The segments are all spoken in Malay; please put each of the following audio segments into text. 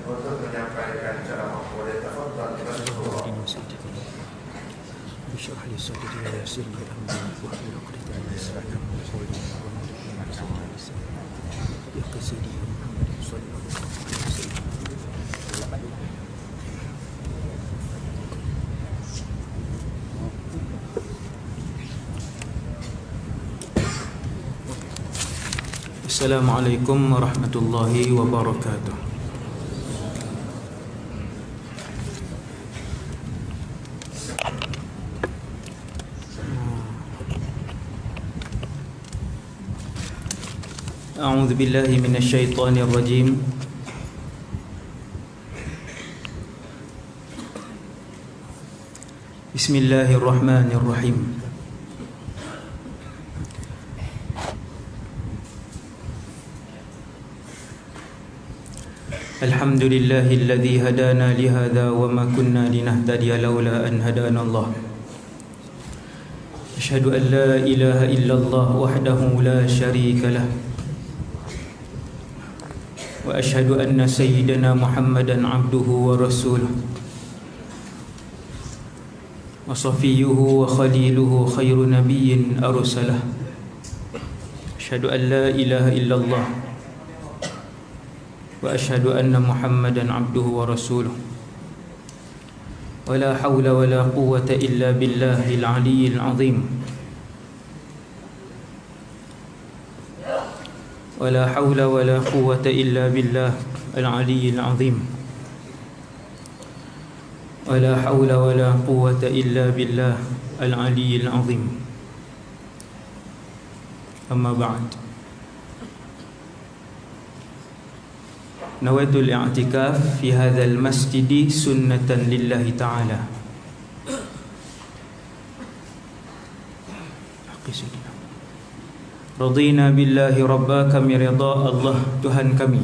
untuk menyampaikan ceramah boleh tafadhal بشرح لي صدري ويسر لي امري واحلل عقدة من لساني يفقهوا قولي يا سيدي محمد صلى الله عليه وسلم. Assalamualaikum warahmatullahi wabarakatuh. A'udzu billahi minasyaitonir rajim. Bismillahirrahmanirrahim. Alhamdulillahilladzi hadana li hadza wa ma kunna linahtadiya laula an hadana Allah. Asyhadu an la ilaha illallah wahdahu la syarika lah. Wa asyhadu anna sayyidana Muhammadan abduhu wa rasuluh wa safiyyuhu wa khaliluhu khairu nabiyyin arsalah. Asyhadu an la ilaha illallah wa asyhadu anna Muhammadan abduhu wa rasuluh. Wa la hawla wa la quwwata illa billahil aliyyil azim. ولا حول ولا قوة إلا بالله العلي العظيم. ولا حول ولا قوة إلا بالله العلي العظيم. أما بعد، نويت الاعتكاف في هذا المسجد سنة لله تعالى. Radina billahi rabba, kami redha Allah Tuhan kami.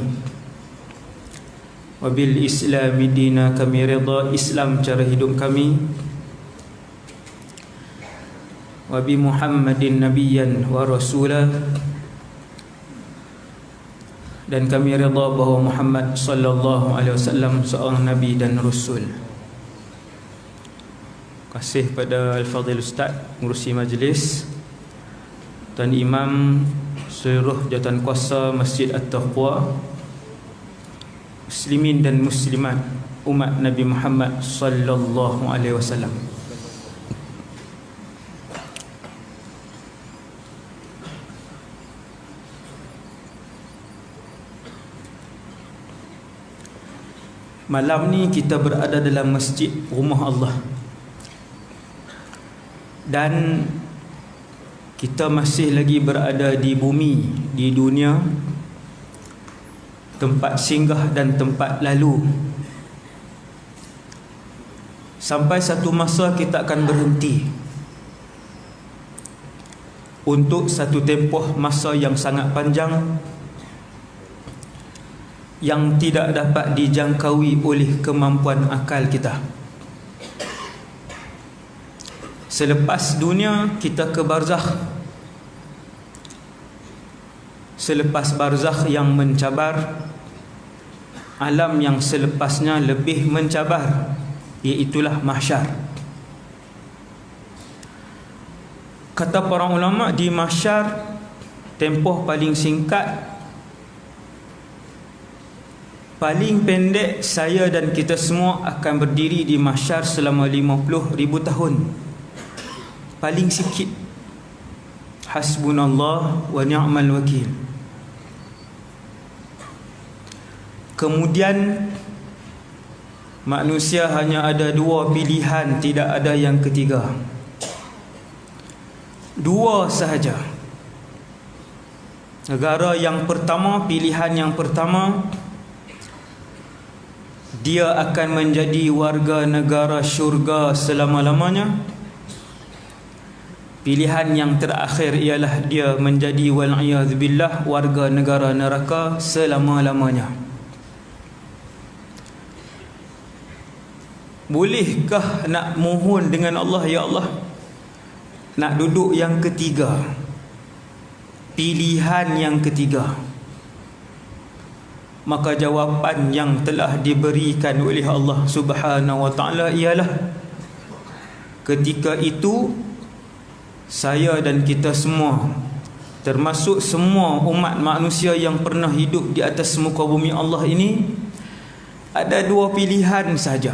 Wa bil islami dina, kami redha Islam cara hidup kami. Wa bi Muhammadin nabiyyan wa rasulah, dan kami redha bahawa Muhammad sallallahu alaihi wasallam seorang nabi dan rasul. Kasih pada Al-Fadhil Ustaz mengurusi majlis, Tuan Imam, seluruh jawatan kuasa Masjid At-Taqwa, muslimin dan muslimat umat Nabi Muhammad sallallahu alaihi wasallam. Malam ni kita berada dalam masjid rumah Allah, dan kita masih lagi berada di bumi, di dunia, tempat singgah dan tempat lalu. Sampai satu masa kita akan berhenti untuk satu tempoh masa yang sangat panjang, yang tidak dapat dijangkaui oleh kemampuan akal kita. Selepas dunia, kita ke barzakh. Selepas barzakh yang mencabar, alam yang selepasnya lebih mencabar, iaitulah mahsyar. Kata para ulama, di mahsyar tempoh paling singkat, paling pendek, saya dan kita semua akan berdiri di mahsyar selama 50,000 tahun. Paling sikit, hasbunallah wa ni'mal wakil. Kemudian manusia hanya ada dua pilihan, tidak ada yang ketiga. Dua sahaja. Negara yang pertama, pilihan yang pertama, dia akan menjadi warga negara syurga selama-lamanya. Pilihan yang terakhir ialah dia menjadi wal'iyadzubillah warga negara neraka selama-lamanya. Bolehkah nak mohon dengan Allah, ya Allah, nak duduk yang ketiga? pilihan yang ketiga. Maka jawapan yang telah diberikan oleh Allah Subhanahu wa taala ialah, ketika itu saya dan kita semua, termasuk semua umat manusia yang pernah hidup di atas muka bumi Allah ini, ada dua pilihan saja.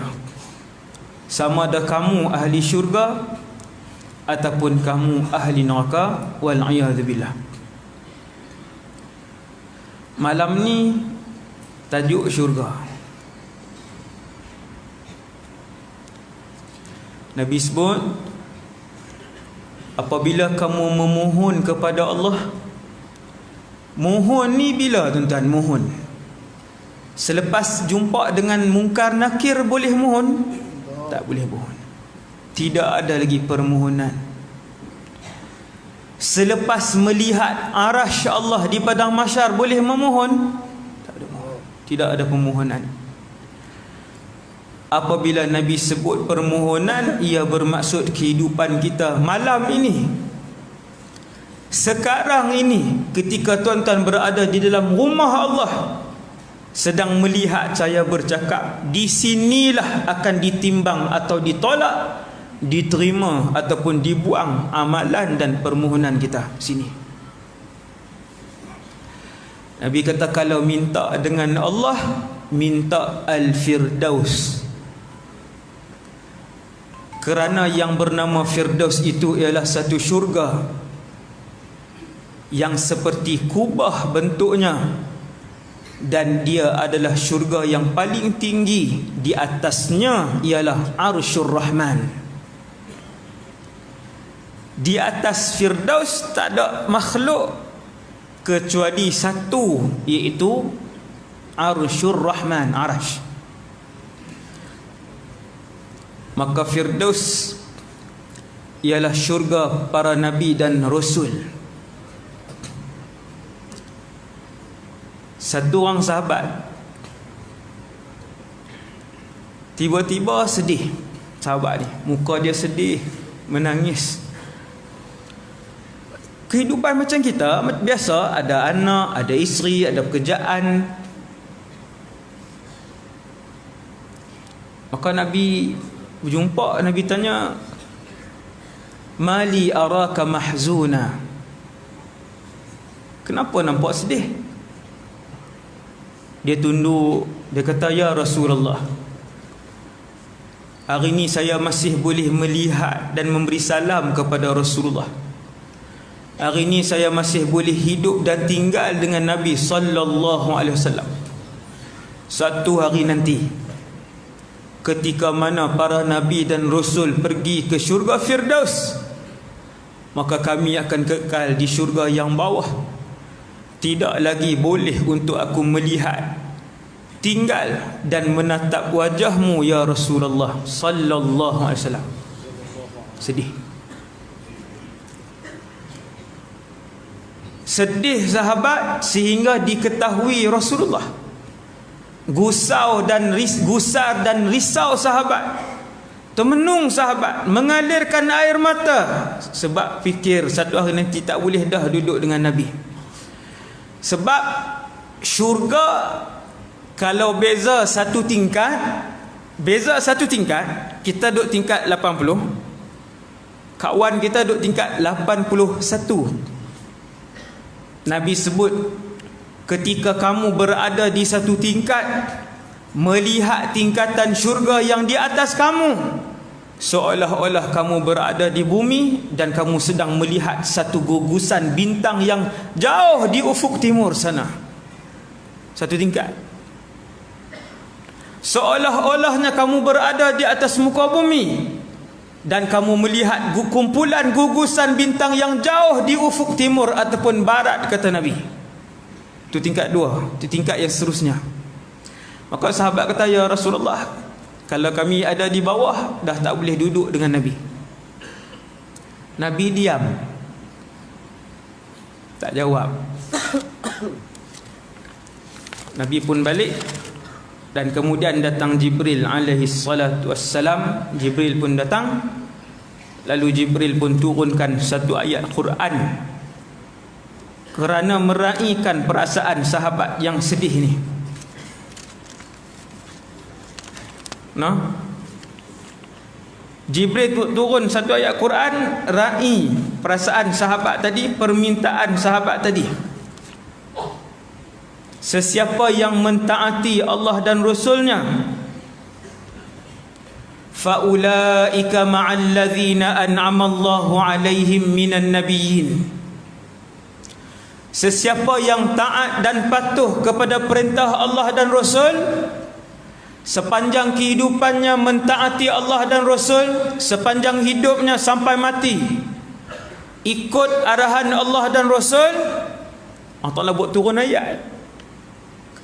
Sama ada kamu ahli syurga ataupun kamu ahli neraka, wal a'yadzu billah. Malam ni tajuk syurga. Nabi sebut, apabila kamu memohon kepada Allah, mohon ni bila tuan-tuan mohon? Selepas jumpa dengan mungkar nakir boleh mohon? Tak boleh mohon. Tidak ada lagi permohonan. Selepas melihat arasy Allah di padang mahsyar boleh memohon? Tak ada mohon. Tidak ada permohonan. Apabila Nabi sebut permohonan, ia bermaksud kehidupan kita malam ini, sekarang ini, ketika tuan-tuan berada di dalam rumah Allah, sedang melihat saya bercakap, di sinilah akan ditimbang atau ditolak, diterima ataupun dibuang amalan dan permohonan kita. Sini Nabi kata, kalau minta dengan Allah, minta Al-Firdaus. Kerana yang bernama Firdaus itu ialah satu syurga yang seperti kubah bentuknya, dan dia adalah syurga yang paling tinggi. Di atasnya ialah Arsyur Rahman. Di atas Firdaus tak ada makhluk kecuali satu, iaitu Arsyur Rahman, Arash. Maka Firdaus ialah syurga para nabi dan rasul. Satu orang sahabat tiba-tiba sedih. Sahabat ni, muka dia sedih, menangis. Kehidupan macam kita biasa, ada anak, ada isteri, ada pekerjaan. Maka Nabi berjumpa, Nabi tanya, mali araka mahzuna, kenapa nampak sedih? Dia tunduk, dia kata, ya Rasulullah, hari ini saya masih boleh melihat dan memberi salam kepada Rasulullah. Hari ini saya masih boleh hidup dan tinggal dengan Nabi sallallahu alaihi wasallam. Satu hari nanti, ketika mana para nabi dan rasul pergi ke syurga Firdaus, maka kami akan kekal di syurga yang bawah. Tidak lagi boleh untuk aku melihat, tinggal dan menatap wajahmu ya Rasulullah sallallahu alaihi wasallam. Sedih. Sedih sahabat sehingga diketahui Rasulullah. Gusar dan risau sahabat. Termenung sahabat, mengalirkan air mata, sebab fikir satu hari nanti tak boleh dah duduk dengan Nabi. Sebab syurga kalau beza satu tingkat, kita duduk tingkat 80, kawan kita duduk tingkat 81. Nabi sebut, ketika kamu berada di satu tingkat, melihat tingkatan syurga yang di atas kamu, seolah-olah kamu berada di bumi dan kamu sedang melihat satu gugusan bintang yang jauh di ufuk timur sana. Satu tingkat. Seolah-olahnya kamu berada di atas muka bumi dan kamu melihat kumpulan gugusan bintang yang jauh di ufuk timur ataupun barat, kata Nabi. Itu tingkat dua. Itu tingkat yang seterusnya. Maka sahabat kata, ya Rasulullah, kalau kami ada di bawah, dah tak boleh duduk dengan Nabi. Nabi diam, tak jawab. Nabi pun balik, dan kemudian datang Jibril alaihi salatu wassalam. Jibril pun datang, lalu Jibril pun turunkan satu ayat Quran kerana meraihkan perasaan sahabat yang sedih ni. Jibril turun satu ayat Quran, raih perasaan sahabat tadi, permintaan sahabat tadi. Sesiapa yang mentaati Allah dan Rasulnya, faulaika ma'al ladzina an'ama Allahu 'alaihim minan nabiyyin. Sesiapa yang taat dan patuh kepada perintah Allah dan Rasul, sepanjang kehidupannya mentaati Allah dan Rasul, sepanjang hidupnya sampai mati ikut arahan Allah dan Rasul, Allah Ta'ala buat turun ayat,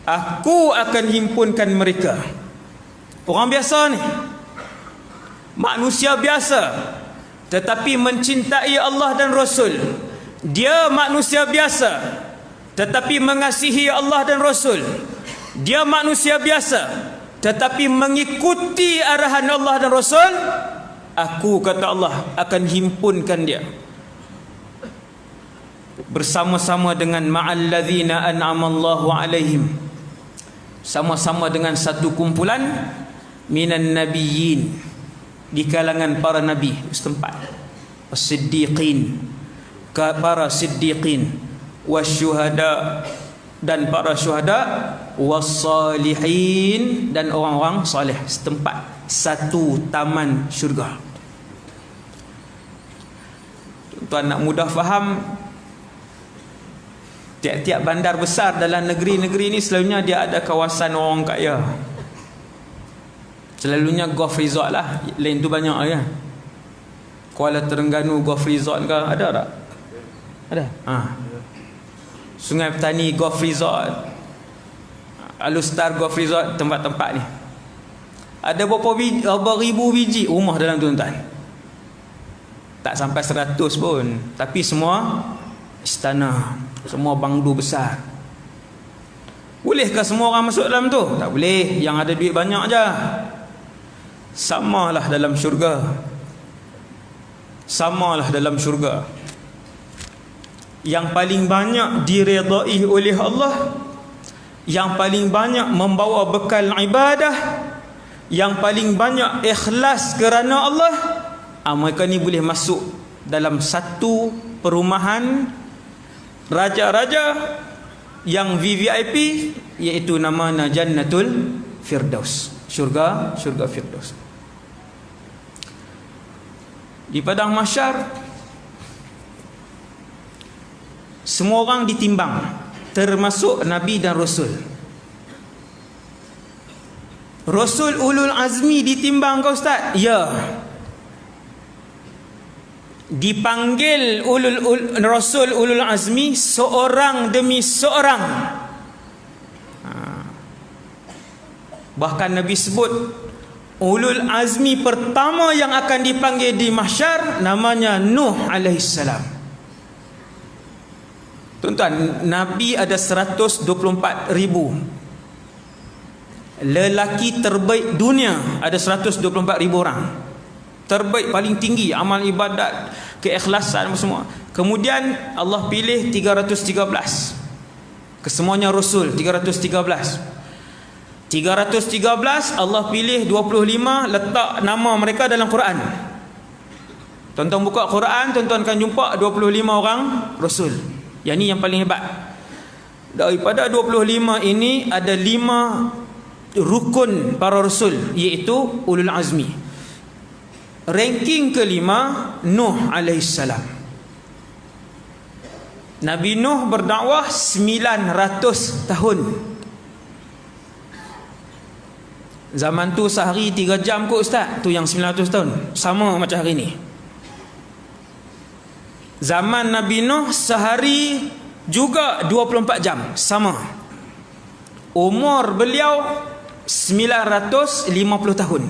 aku akan himpunkan mereka. Orang biasa ni, manusia biasa, tetapi mencintai Allah dan Rasul. Dia manusia biasa, tetapi mengasihi Allah dan Rasul. Dia manusia biasa, tetapi mengikuti arahan Allah dan Rasul. Aku, kata Allah, akan himpunkan dia bersama-sama dengan ma'al ladzina an'ama Allahu 'alaihim, sama-sama dengan satu kumpulan minan nabiyyin, di kalangan para nabi setempat, as-siddiqin, para siddiqin, wasyuhada, dan para syuhada, wassalihin, dan orang-orang soleh setempat, satu taman syurga. Tuan nak mudah faham, tiap-tiap bandar besar dalam negeri-negeri ni selalunya dia ada kawasan orang kaya. Selalunya Golf Resort lah, lain tu banyak kan. Kuala Terengganu Golf Resort ke ada tak? Ada. Sungai Petani Golf Resort, Alustar Golf Resort, tempat-tempat ni ada berapa ribu biji rumah dalam tu tuan. Tak sampai 100 pun, tapi semua istana, semua banglo besar. Bolehkah semua orang masuk dalam tu? Tak boleh, yang ada duit banyak je. Samalah dalam syurga, samalah dalam syurga. Yang paling banyak diredai oleh Allah, yang paling banyak membawa bekal ibadah, yang paling banyak ikhlas kerana Allah, mereka ni boleh masuk dalam satu perumahan raja-raja yang VVIP, iaitu namanya Jannatul Firdaus, syurga Firdaus. Di padang mahsyar semua orang ditimbang, termasuk Nabi dan Rasul. Rasul ulul azmi ditimbang ke Ustaz? Ya. Dipanggil Rasul ulul azmi seorang demi seorang. Bahkan Nabi sebut ulul azmi pertama yang akan dipanggil di mahsyar namanya Nuh alaihissalam. Tuan-tuan, Nabi ada 124,000. Lelaki terbaik dunia ada 124,000 orang. Terbaik, paling tinggi amal ibadat, keikhlasan semua. Kemudian Allah pilih 313. Kesemuanya Rasul 313. 313 Allah pilih 25, letak nama mereka dalam Quran. Tuan-tuan buka Quran, tuan-tuan akan jumpa 25 orang Rasul. Yang ni yang paling hebat. Daripada 25 ini ada 5 rukun para Rasul, iaitu ulul azmi. Ranking kelima Nuh alaihissalam. Nabi Nuh berdakwah 900 tahun. Zaman tu sehari 3 jam kot Ustaz. Tu yang 900 tahun. Sama macam hari ni. Zaman Nabi Nuh sehari juga 24 jam. Sama. Umur beliau 950 tahun.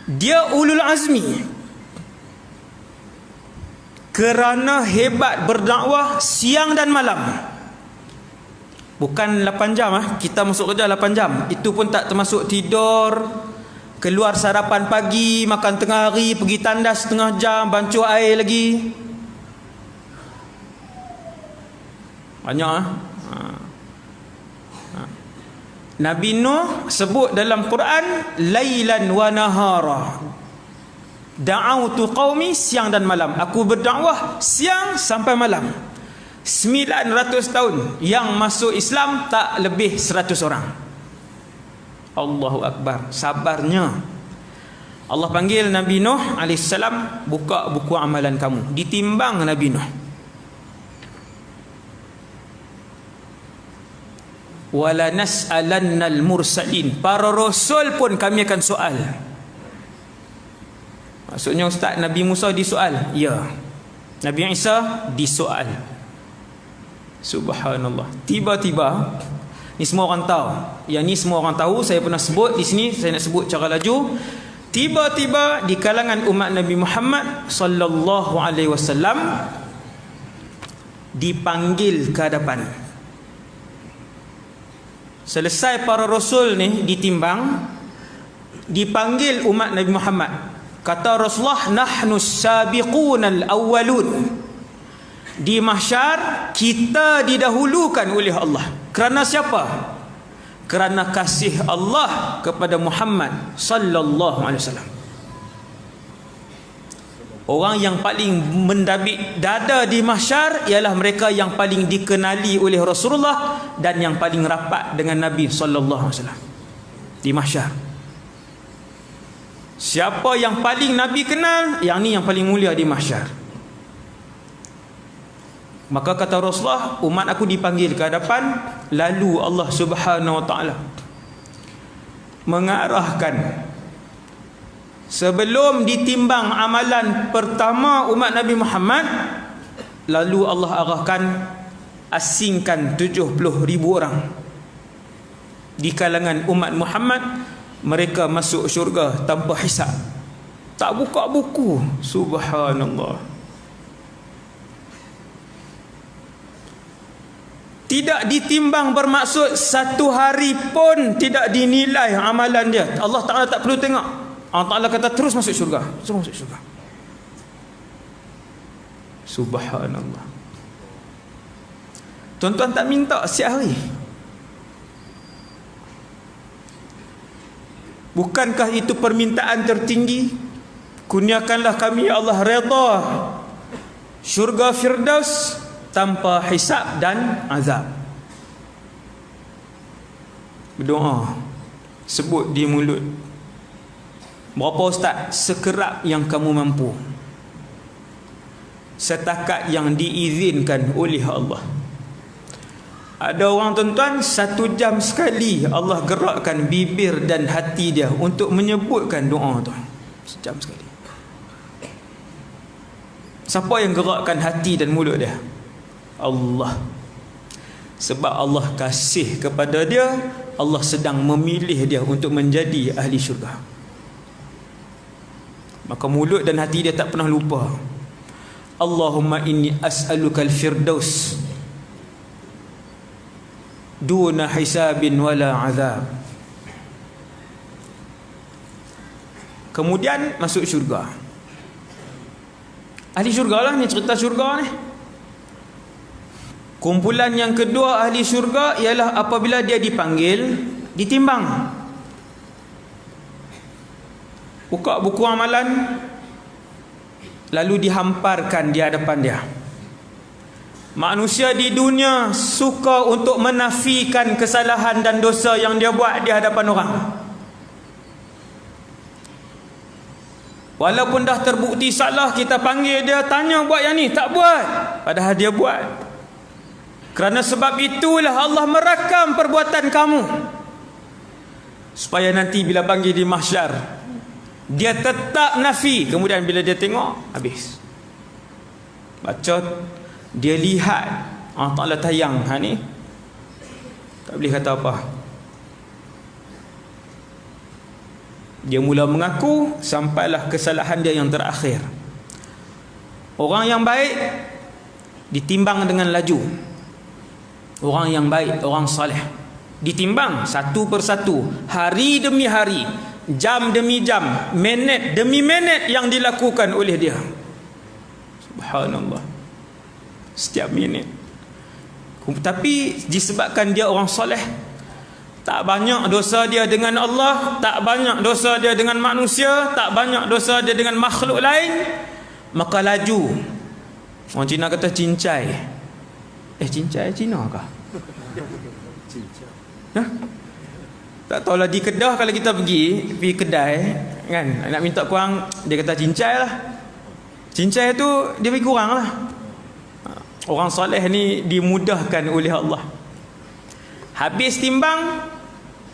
Dia ulul azmi kerana hebat berdakwah siang dan malam. Bukan 8 jam kita masuk kerja 8 jam. Itu pun tak termasuk tidur, keluar sarapan pagi, makan tengah hari, pergi tandas setengah jam, bancuh air lagi. Banyak Nabi Nuh sebut dalam Quran lailan wa nahara. Da'autu qaumi, siang dan malam. Aku berdakwah siang sampai malam. 900 tahun. Yang masuk Islam tak lebih 100 orang. Allahu Akbar. Sabarnya. Allah panggil Nabi Nuh AS, buka buku amalan kamu. Ditimbang Nabi Nuh. Wala nas'alannal mursalin. Para rasul pun kami akan soal. Maksudnya Ustaz, Nabi Musa disoal? Ya. Nabi Isa disoal. Subhanallah. Tiba-tiba, ni semua orang tahu. Yang ni semua orang tahu, saya pernah sebut di sini, saya nak sebut cara laju. Tiba-tiba di kalangan umat Nabi Muhammad sallallahu alaihi wasallam dipanggil ke hadapan. Selesai para rasul ni ditimbang, dipanggil umat Nabi Muhammad. Kata Rasulullah, nahnu sabiqunal awwalun. Di mahsyar kita didahulukan oleh Allah. Kerana siapa? Kerana kasih Allah kepada Muhammad sallallahu alaihi wasallam. Orang yang paling mendabik dada di mahsyar ialah mereka yang paling dikenali oleh Rasulullah dan yang paling rapat dengan Nabi sallallahu alaihi wasallam di mahsyar. Siapa yang paling Nabi kenal, yang ni yang paling mulia di mahsyar. Maka kata Rasulullah, umat aku dipanggil ke hadapan, lalu Allah Subhanahu wa taala mengarahkan, sebelum ditimbang amalan pertama umat Nabi Muhammad, lalu Allah arahkan asingkan 70,000 orang di kalangan umat Muhammad. Mereka masuk syurga tanpa hisab, tak buka buku. Subhanallah. Tidak ditimbang bermaksud satu hari pun tidak dinilai amalan dia. Allah Ta'ala tak perlu tengok. Allah Ta'ala kata terus masuk syurga, terus masuk syurga. Subhanallah. Tuan-tuan tak minta setiap hari? Bukankah itu permintaan tertinggi? Kurniakanlah kami ya Allah redha syurga Firdaus tanpa hisab dan azab. Berdoa, sebut di mulut. Berapa ustaz? Sekerap yang kamu mampu, setakat yang diizinkan oleh Allah. Ada orang tuan-tuan 1 jam sekali Allah gerakkan bibir dan hati dia untuk menyebutkan doa tu. 1 jam sekali. Siapa yang gerakkan hati dan mulut dia? Allah. Sebab Allah kasih kepada dia, Allah sedang memilih dia untuk menjadi ahli syurga. Maka mulut dan hati dia tak pernah lupa. Allahumma inni as'aluka al-firdaus duna hisabin wala azab. Kemudian masuk syurga. Ahli syurga lah ni, cerita syurga ni. Kumpulan yang kedua ahli syurga ialah apabila dia dipanggil, ditimbang. Buka buku amalan, lalu dihamparkan di hadapan dia. Manusia di dunia suka untuk menafikan kesalahan dan dosa yang dia buat di hadapan orang. Walaupun dah terbukti salah, kita panggil dia, tanya buat yang ni, tak buat. Padahal dia buat. Kerana sebab itulah Allah merakam perbuatan kamu, supaya nanti bila panggil di mahsyar, dia tetap nafi. Kemudian bila dia tengok, habis. Bacot, dia lihat Allah Ta'ala tayang ni, tak boleh kata apa. Dia mula mengaku, sampailah kesalahan dia yang terakhir. Orang yang baik ditimbang dengan laju. Orang yang baik, orang saleh, ditimbang satu persatu, hari demi hari, jam demi jam, minit demi minit yang dilakukan oleh dia. Subhanallah. Setiap minit. Tapi disebabkan dia orang soleh, tak banyak dosa dia dengan Allah, tak banyak dosa dia dengan manusia, tak banyak dosa dia dengan makhluk lain, maka laju. Orang Cina kata cincai. Cincai Cina kah? Ha? Tak tahulah, di Kedah kalau kita pergi kedai kan, nak minta kurang, dia kata cincai lah. Cincai tu dia bagi kurang lah. Orang soleh ni dimudahkan oleh Allah. Habis timbang,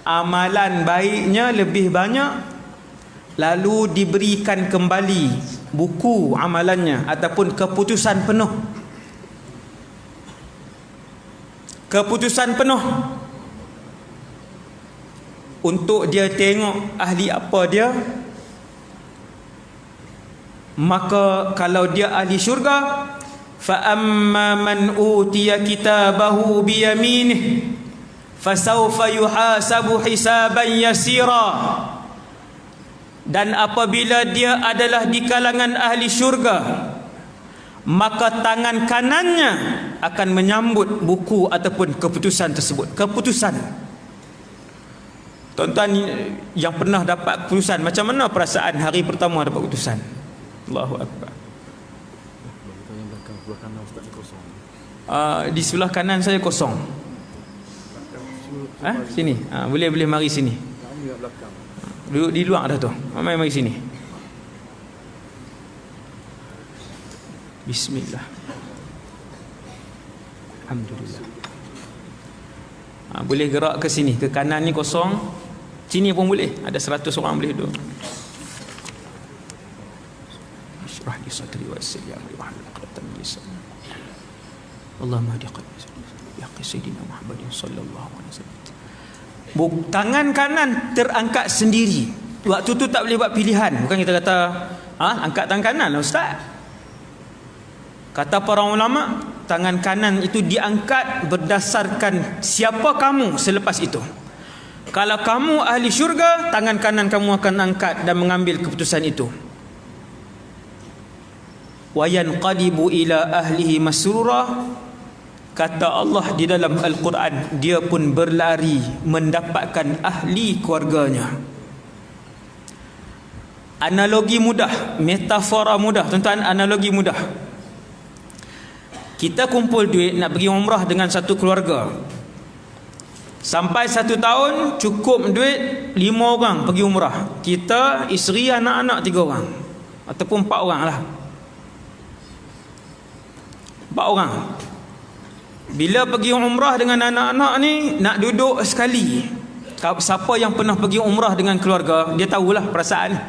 amalan baiknya lebih banyak, lalu diberikan kembali buku amalannya ataupun keputusan penuh. Keputusan penuh untuk dia tengok ahli apa dia. Maka kalau dia ahli syurga, fa amma man utiya kitabahu bi yaminih fasawfa yuhasabu hisaban yasira. Dan apabila dia adalah di kalangan ahli syurga, maka tangan kanannya akan menyambut buku ataupun keputusan tersebut. Keputusan. Tuan-tuan yang pernah dapat keputusan, macam mana perasaan hari pertama dapat keputusan? Allahu Akbar. Di sebelah kanan saya kosong. Sini. Boleh mari sini. Duduk di luar dah tu. Mari sini. Bismillah. Alhamdulillah. Boleh gerak ke sini. Ke kanan ni kosong. Sini pun boleh. Ada 100 orang boleh duduk. Ishrah li sadri wa yassir li amri wahlul 'uqdatam min lisani. Allahumma hdi qalbi ya sayyidina Muhammadin sallallahu alaihi wasallam. Tangan kanan terangkat sendiri. Waktu tu tak boleh buat pilihan. Bukan kita kata angkat tangan kanan lah ustaz. Kata para ulama, tangan kanan itu diangkat berdasarkan siapa kamu selepas itu. Kalau kamu ahli syurga, tangan kanan kamu akan angkat dan mengambil keputusan itu. Wa yanqalibu ila ahlihi masrura. Kata Allah di dalam Al-Quran, dia pun berlari mendapatkan ahli keluarganya. Analogi mudah, metafora mudah. Tuan-tuan, analogi mudah. Kita kumpul duit nak pergi umrah dengan satu keluarga. Sampai 1 tahun cukup duit 5 orang pergi umrah. Kita, isteri, anak-anak 3 orang. Ataupun 4 orang lah. 4 orang. Bila pergi umrah dengan anak-anak ni, nak duduk sekali. Siapa yang pernah pergi umrah dengan keluarga, dia tahulah perasaan ni.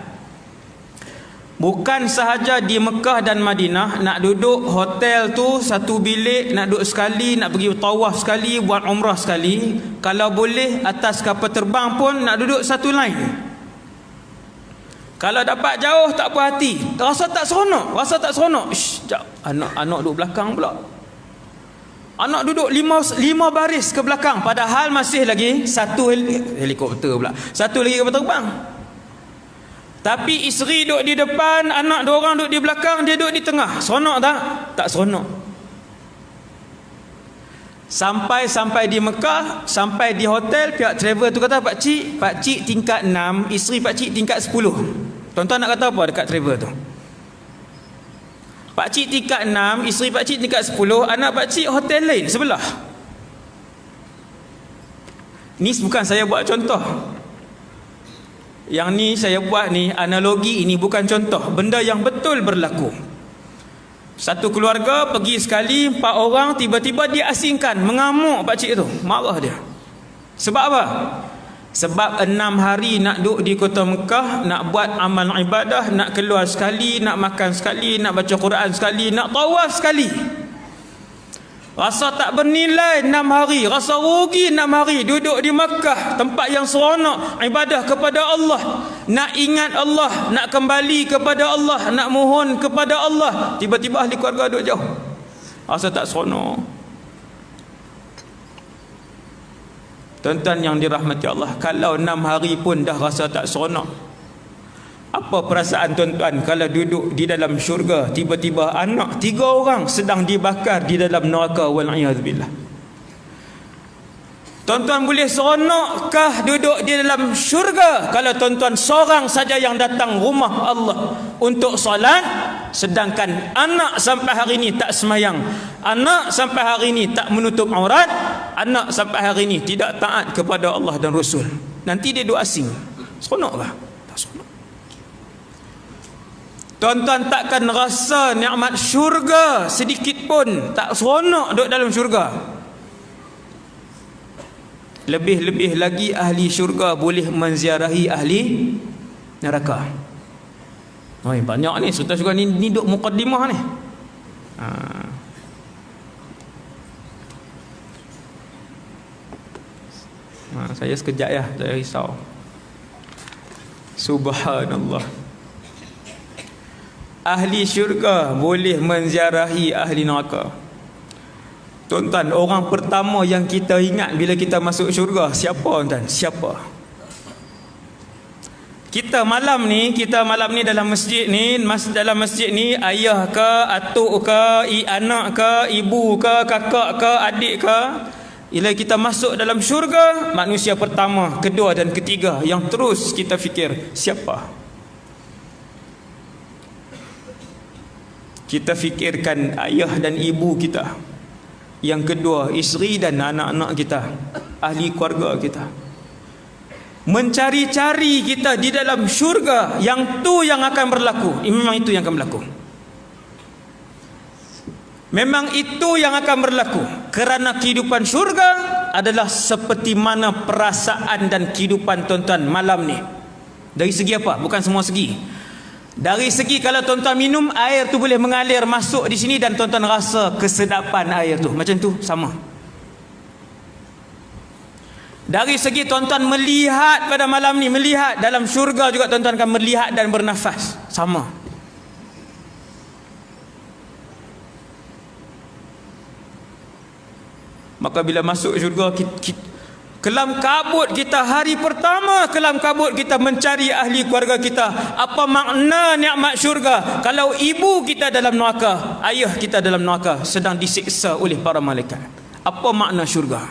Bukan sahaja di Mekah dan Madinah, nak duduk hotel tu satu bilik, nak duduk sekali, nak pergi tawaf sekali, buat umrah sekali. Kalau boleh atas kapal terbang pun nak duduk satu line. Kalau dapat jauh tak puas hati, rasa tak seronok. Anak-anak duduk belakang pula. Anak duduk 5 baris ke belakang, padahal masih lagi satu helikopter pula. Satu lagi kapal terbang. Tapi isteri duduk di depan, anak 2 orang duduk di belakang, dia duduk di tengah. Seronok tak? Tak seronok. Sampai di Mekah, sampai di hotel, pihak travel tu kata, Pak cik tingkat 6, isteri Pak cik tingkat 10. Tuan-tuan nak kata apa dekat travel tu? Pak cik tingkat 6, isteri Pak cik tingkat 10, anak Pak cik hotel lain sebelah. Ni bukan saya buat contoh. Yang ni saya buat ni analogi, ini bukan contoh. Benda yang betul berlaku. Satu keluarga pergi sekali 4 orang, tiba-tiba dia asingkan, mengamuk Pak cik tu, marah dia. Sebab apa? Sebab 6 hari nak duduk di kota Mekah, nak buat amal ibadah, nak keluar sekali, nak makan sekali, nak baca Quran sekali, nak tawaf sekali. Rasa tak bernilai 6 hari, rasa rugi 6 hari duduk di Mekah, tempat yang seronok, ibadah kepada Allah, nak ingat Allah, nak kembali kepada Allah, nak mohon kepada Allah. Tiba-tiba ahli keluarga duduk jauh, rasa tak seronok. Tuan-tuan yang dirahmati Allah, kalau 6 hari pun dah rasa tak seronok, apa perasaan tuan-tuan kalau duduk di dalam syurga, tiba-tiba anak 3 orang sedang dibakar di dalam neraka, wal'iyadzubillah. Tuan-tuan boleh seronokkah duduk di dalam syurga kalau tuan-tuan seorang saja yang datang rumah Allah untuk solat, sedangkan anak sampai hari ini tak semayang, anak sampai hari ini tak menutup aurat, anak sampai hari ini tidak taat kepada Allah dan Rasul. Nanti dia duduk asing. Seronokkah? Tak seronok. Tuan-tuan takkan rasa nikmat syurga sedikit pun. Tak seronok duduk dalam syurga. Lebih-lebih lagi ahli syurga boleh menziarahi ahli neraka. Oi, banyak ni sultan syurga ni duk mukaddimah ni. Saya sekejap ya, saya risau. Subhanallah. Ahli syurga boleh menziarahi ahli neraka. Tuan-tuan, orang pertama yang kita ingat bila kita masuk syurga siapa tuan? Siapa? Kita malam ni dalam masjid ni, dalam masjid ni ayah ke, atuk ke, anak ke, ibu ke, kakak ke, adik ke. Bila kita masuk dalam syurga, manusia pertama, kedua dan ketiga yang terus kita fikir siapa? Kita fikirkan ayah dan ibu kita. Yang kedua, isteri dan anak-anak kita, ahli keluarga kita. Mencari-cari kita di dalam syurga, yang tu yang akan berlaku. Memang itu yang akan berlaku. Memang itu yang akan berlaku. Kerana kehidupan syurga adalah seperti mana perasaan dan kehidupan tuan-tuan malam ni. Dari segi apa? Bukan semua segi. Dari segi kalau tuan-tuan minum, air tu boleh mengalir masuk di sini dan tuan-tuan rasa kesedapan air tu. Macam tu, sama. Dari segi tuan-tuan melihat pada malam ni, melihat dalam syurga juga tuan-tuan akan melihat dan bernafas. Sama. Maka bila masuk syurga, kelam kabut kita hari pertama, kelam kabut kita mencari ahli keluarga kita. Apa makna nikmat syurga kalau ibu kita dalam neraka, ayah kita dalam neraka, sedang disiksa oleh para malaikat? Apa makna syurga?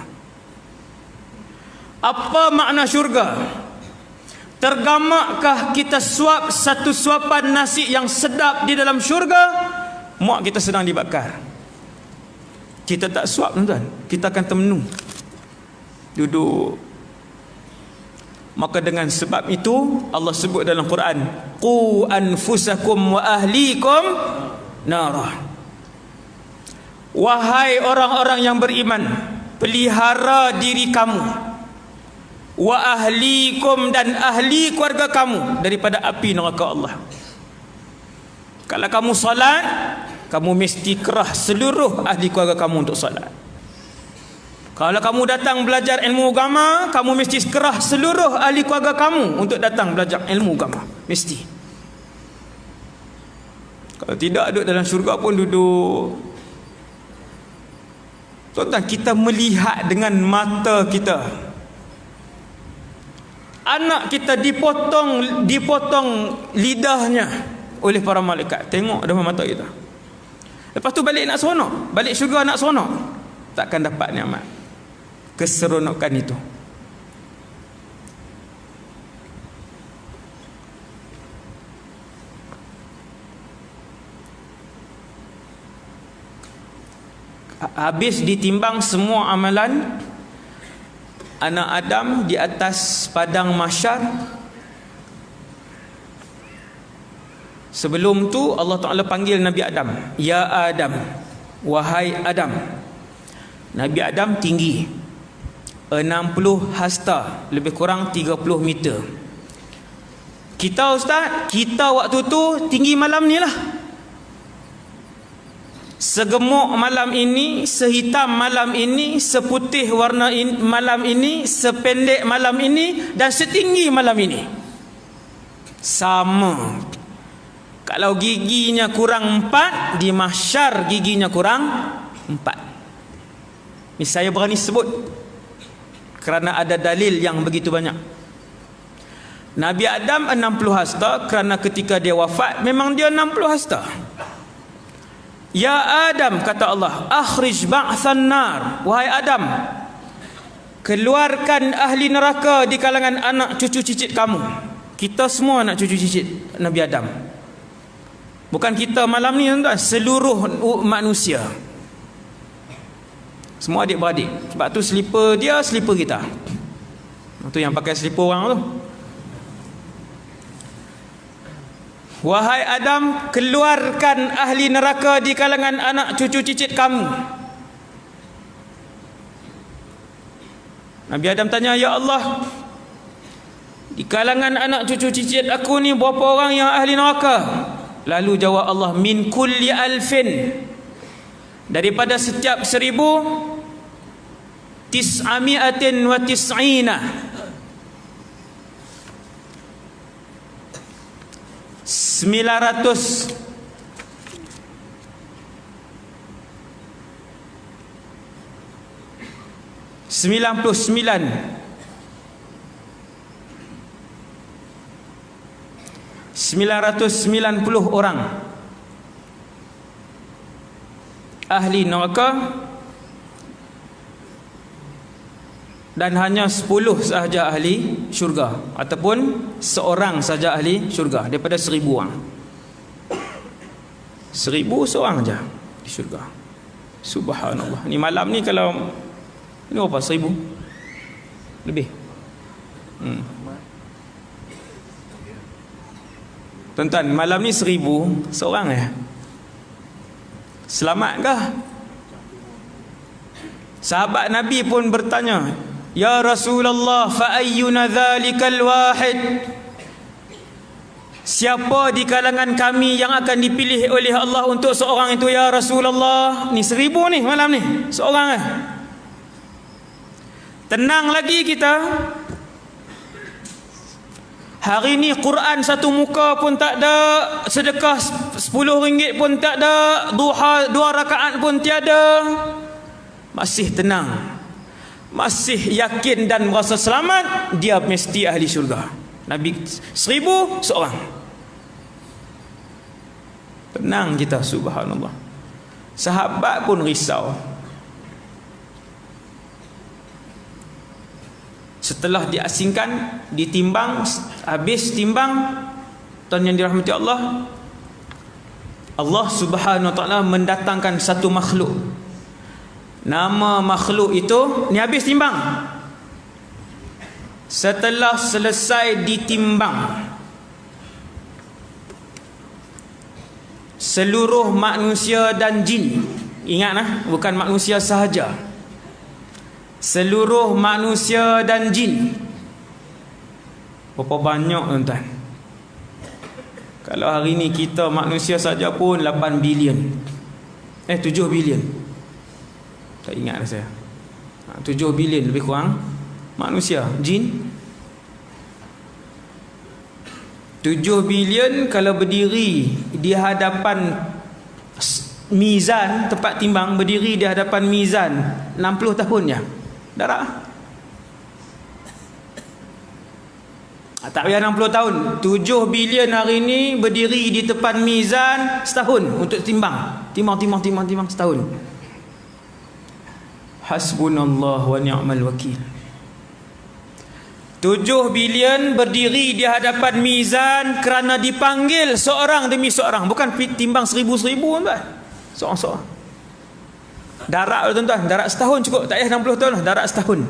Apa makna syurga? Tergamakkah kita suap satu suapan nasi yang sedap di dalam syurga? Mak kita sedang dibakar. Kita tak suap tuan-tuan, kita akan termenung duduk. Maka dengan sebab itu Allah sebut dalam Quran, qu anfusakum wa ahlikum narah. Wahai orang-orang yang beriman, pelihara diri kamu, wa ahlikum, dan ahli keluarga kamu daripada api neraka Allah. Kalau kamu solat, kamu mesti kerah seluruh ahli keluarga kamu untuk solat. Kalau kamu datang belajar ilmu agama, kamu mesti kerah seluruh ahli keluarga kamu untuk datang belajar ilmu agama. Mesti. Kalau tidak, duduk dalam syurga pun duduk. Tuan-tuan, kita melihat dengan mata kita. Anak kita dipotong lidahnya oleh para malaikat. Tengok depan mata kita. Lepas tu balik nak seronok, balik syurga nak seronok, takkan dapat nikmat keseronokan itu. Habis ditimbang semua amalan anak Adam di atas padang mahsyar. Sebelum tu Allah Ta'ala panggil Nabi Adam, ya Adam, wahai Adam. Nabi Adam tinggi 60 hasta, lebih kurang 30 meter. Kita ustaz, kita waktu tu tinggi malam ni lah. Segemuk malam ini, sehitam malam ini, seputih warna malam ini, sependek malam ini, dan setinggi malam ini. Sama. Kalau giginya kurang 4, di mahsyar giginya kurang 4. Ini saya berani sebut kerana ada dalil yang begitu banyak. Nabi Adam 60 hasta kerana ketika dia wafat memang dia 60 hasta. Ya Adam, kata Allah, akhrij ba'than nar, wahai Adam, keluarkan ahli neraka di kalangan anak cucu cicit kamu. Kita semua anak cucu cicit Nabi Adam. Bukan kita malam ni tuan-tuan, seluruh manusia. Semua adik-beradik. Sebab tu slipper dia, slipper kita. Itu yang pakai slipper orang tu. Wahai Adam, keluarkan ahli neraka di kalangan anak cucu cicit kamu. Nabi Adam tanya, ya Allah, di kalangan anak cucu cicit aku ni berapa orang yang ahli neraka? Lalu jawab Allah, min kulli alfin, daripada setiap 1999 990 orang ahli neraka, dan hanya 10 sahaja ahli syurga, ataupun seorang saja ahli syurga daripada 1000 orang. 1000 seorang saja di syurga. Subhanallah. Ni malam ni kalau ni berapa? 1000 lebih. Tuan-tuan, malam ni 1000 seorang ya. Selamatkah? Sahabat Nabi pun bertanya, ya Rasulullah, fa ayyuna dzalikal wahid? Siapa di kalangan kami yang akan dipilih oleh Allah untuk seorang itu ya Rasulullah? Ni 1000 ni malam ni, seorang Tenang lagi kita. Hari ni Quran satu muka pun tak ada, sedekah RM10 pun tak ada, duha 2 rakaat pun tiada. Masih tenang, masih yakin dan merasa selamat, dia mesti ahli syurga. Nabi 1000 seorang. Tenang kita, subhanallah. Sahabat pun risau. Setelah diasingkan, ditimbang, habis timbang, tuan yang dirahmati Allah, Allah Subhanahu wa taala mendatangkan satu makhluk. Nama makhluk itu, ni habis timbang. Setelah selesai ditimbang, seluruh manusia dan jin, ingat bukan manusia sahaja, seluruh manusia dan jin. Berapa banyak tuan-tuan? Kalau hari ni kita manusia saja pun 8 bilion, 7 bilion, tak ingat saya, 7 bilion lebih kurang manusia. Jin 7 bilion kalau berdiri di hadapan mizan, tempat timbang, berdiri di hadapan mizan 60 tahun ya. Darah tak payah 60 tahun, 7 bilion hari ni berdiri di depan mizan setahun untuk timbang setahun. Hasbunallah wa ni'mal wakil. 7 bilion berdiri di hadapan mizan kerana dipanggil seorang demi seorang, bukan timbang 1000 tuan-tuan, seorang-seorang. Darat tuan-tuan, darat setahun cukup, tak payah 60 tahun lah, darat setahun.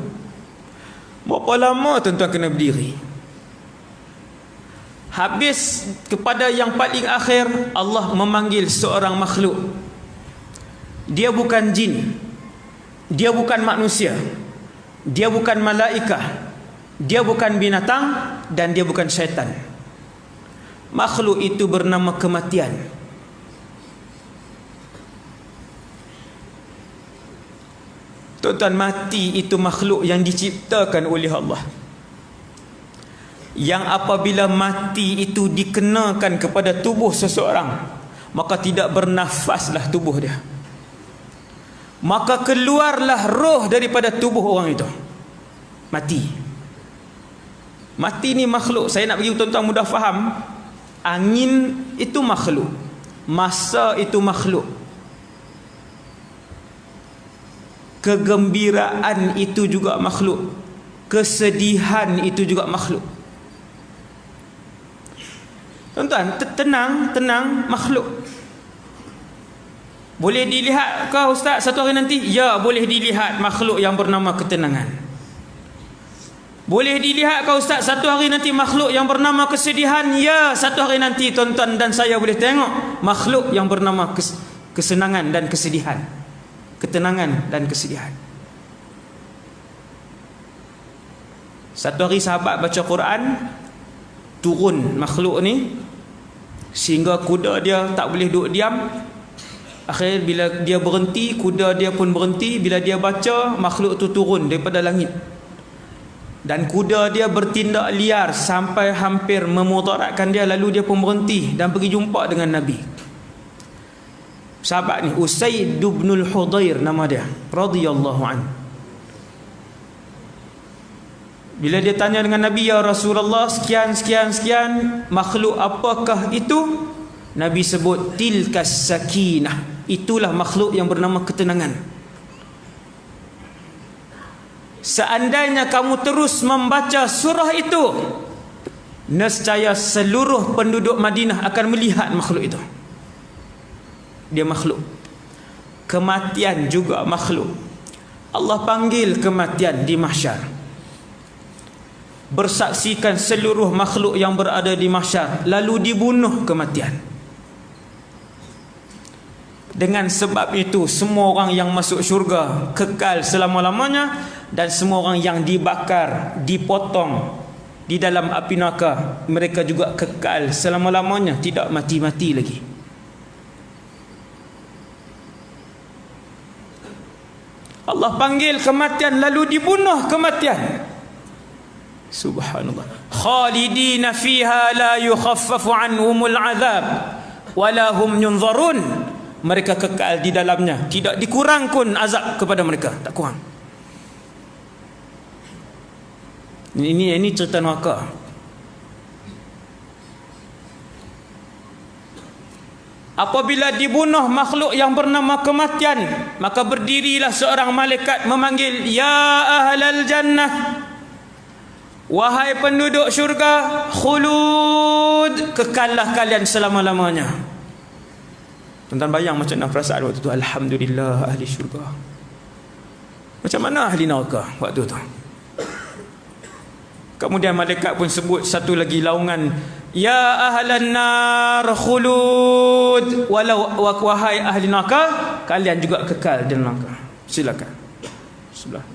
Berapa lama tuan-tuan kena berdiri? Habis kepada yang paling akhir, Allah memanggil seorang makhluk. Dia bukan jin, dia bukan manusia, dia bukan malaikah, dia bukan binatang, dan dia bukan syaitan. Makhluk itu bernama kematian. Tuan-tuan, mati itu makhluk yang diciptakan oleh Allah, yang apabila mati itu dikenakan kepada tubuh seseorang, maka tidak bernafaslah tubuh dia, maka keluarlah roh daripada tubuh orang itu. Mati ni makhluk. Saya nak bagi tuan-tuan mudah faham. Angin itu makhluk, masa itu makhluk, kegembiraan itu juga makhluk, kesedihan itu juga makhluk. Tuan-tuan, tenang makhluk. Boleh dilihat ke Ustaz satu hari nanti? Ya, boleh dilihat makhluk yang bernama ketenangan. Boleh dilihat ke Ustaz satu hari nanti makhluk yang bernama kesedihan? Ya, satu hari nanti tuan-tuan dan saya boleh tengok makhluk yang bernama kesenangan dan kesedihan, ketenangan dan kesedihan. Satu hari sahabat baca Quran, turun makhluk ni sehingga kuda dia tak boleh duduk diam. Akhirnya bila dia berhenti, kuda dia pun berhenti. Bila dia baca, makhluk tu turun daripada langit, dan kuda dia bertindak liar sampai hampir memudaratkan dia. Lalu dia pun berhenti dan pergi jumpa dengan Nabi. Sahabat ni Usaid bin Hudayr nama dia, radhiyallahu anhu. Bila dia tanya dengan Nabi, ya Rasulullah, sekian makhluk apakah itu? Nabi sebut tilkas sakinah, itulah makhluk yang bernama ketenangan. Seandainya kamu terus membaca surah itu, nescaya seluruh penduduk Madinah akan melihat makhluk itu. Dia makhluk. Kematian juga makhluk. Allah panggil kematian di mahsyar, bersaksikan seluruh makhluk yang berada di mahsyar, lalu dibunuh kematian. Dengan sebab itu, semua orang yang masuk syurga kekal selama-lamanya, dan semua orang yang dibakar, dipotong di dalam api neraka, mereka juga kekal selama-lamanya, tidak mati-mati lagi. Allah panggil kematian lalu dibunuh kematian. Subhanallah. Khalidina fiha la yukhaffafu anhumul azab wala hum yunzarun. Mereka kekal di dalamnya, tidak dikurangkan azab kepada mereka, tak kurang. Ini cerita neraka. Apabila dibunuh makhluk yang bernama kematian, maka berdirilah seorang malaikat memanggil, ya ahlal jannah, wahai penduduk syurga, khulud, kekallah kalian selama-lamanya. Tuan-tuan bayang macam mana perasaan waktu tu? Alhamdulillah ahli syurga. Macam mana ahli neraka waktu tu? Kemudian malaikat pun sebut satu lagi laungan, ya ahlan nar khulud, walau wahai ahli neraka, kalian juga kekal di neraka. Silakan. Sebelah.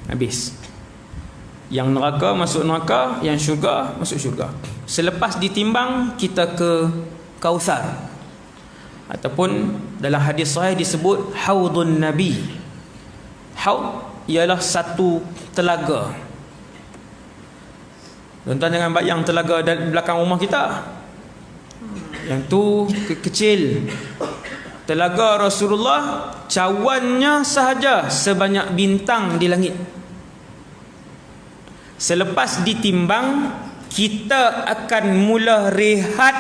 Habis. Yang neraka masuk neraka, yang syurga masuk syurga. Selepas ditimbang, kita ke Kautsar, ataupun dalam hadis sahih disebut haudun nabi. Haud ialah satu telaga. Tuan-tuan jangan bayang telaga di belakang rumah kita. Yang tu kecil. Telaga Rasulullah, cawannya sahaja sebanyak bintang di langit. Selepas ditimbang, kita akan mula rehat,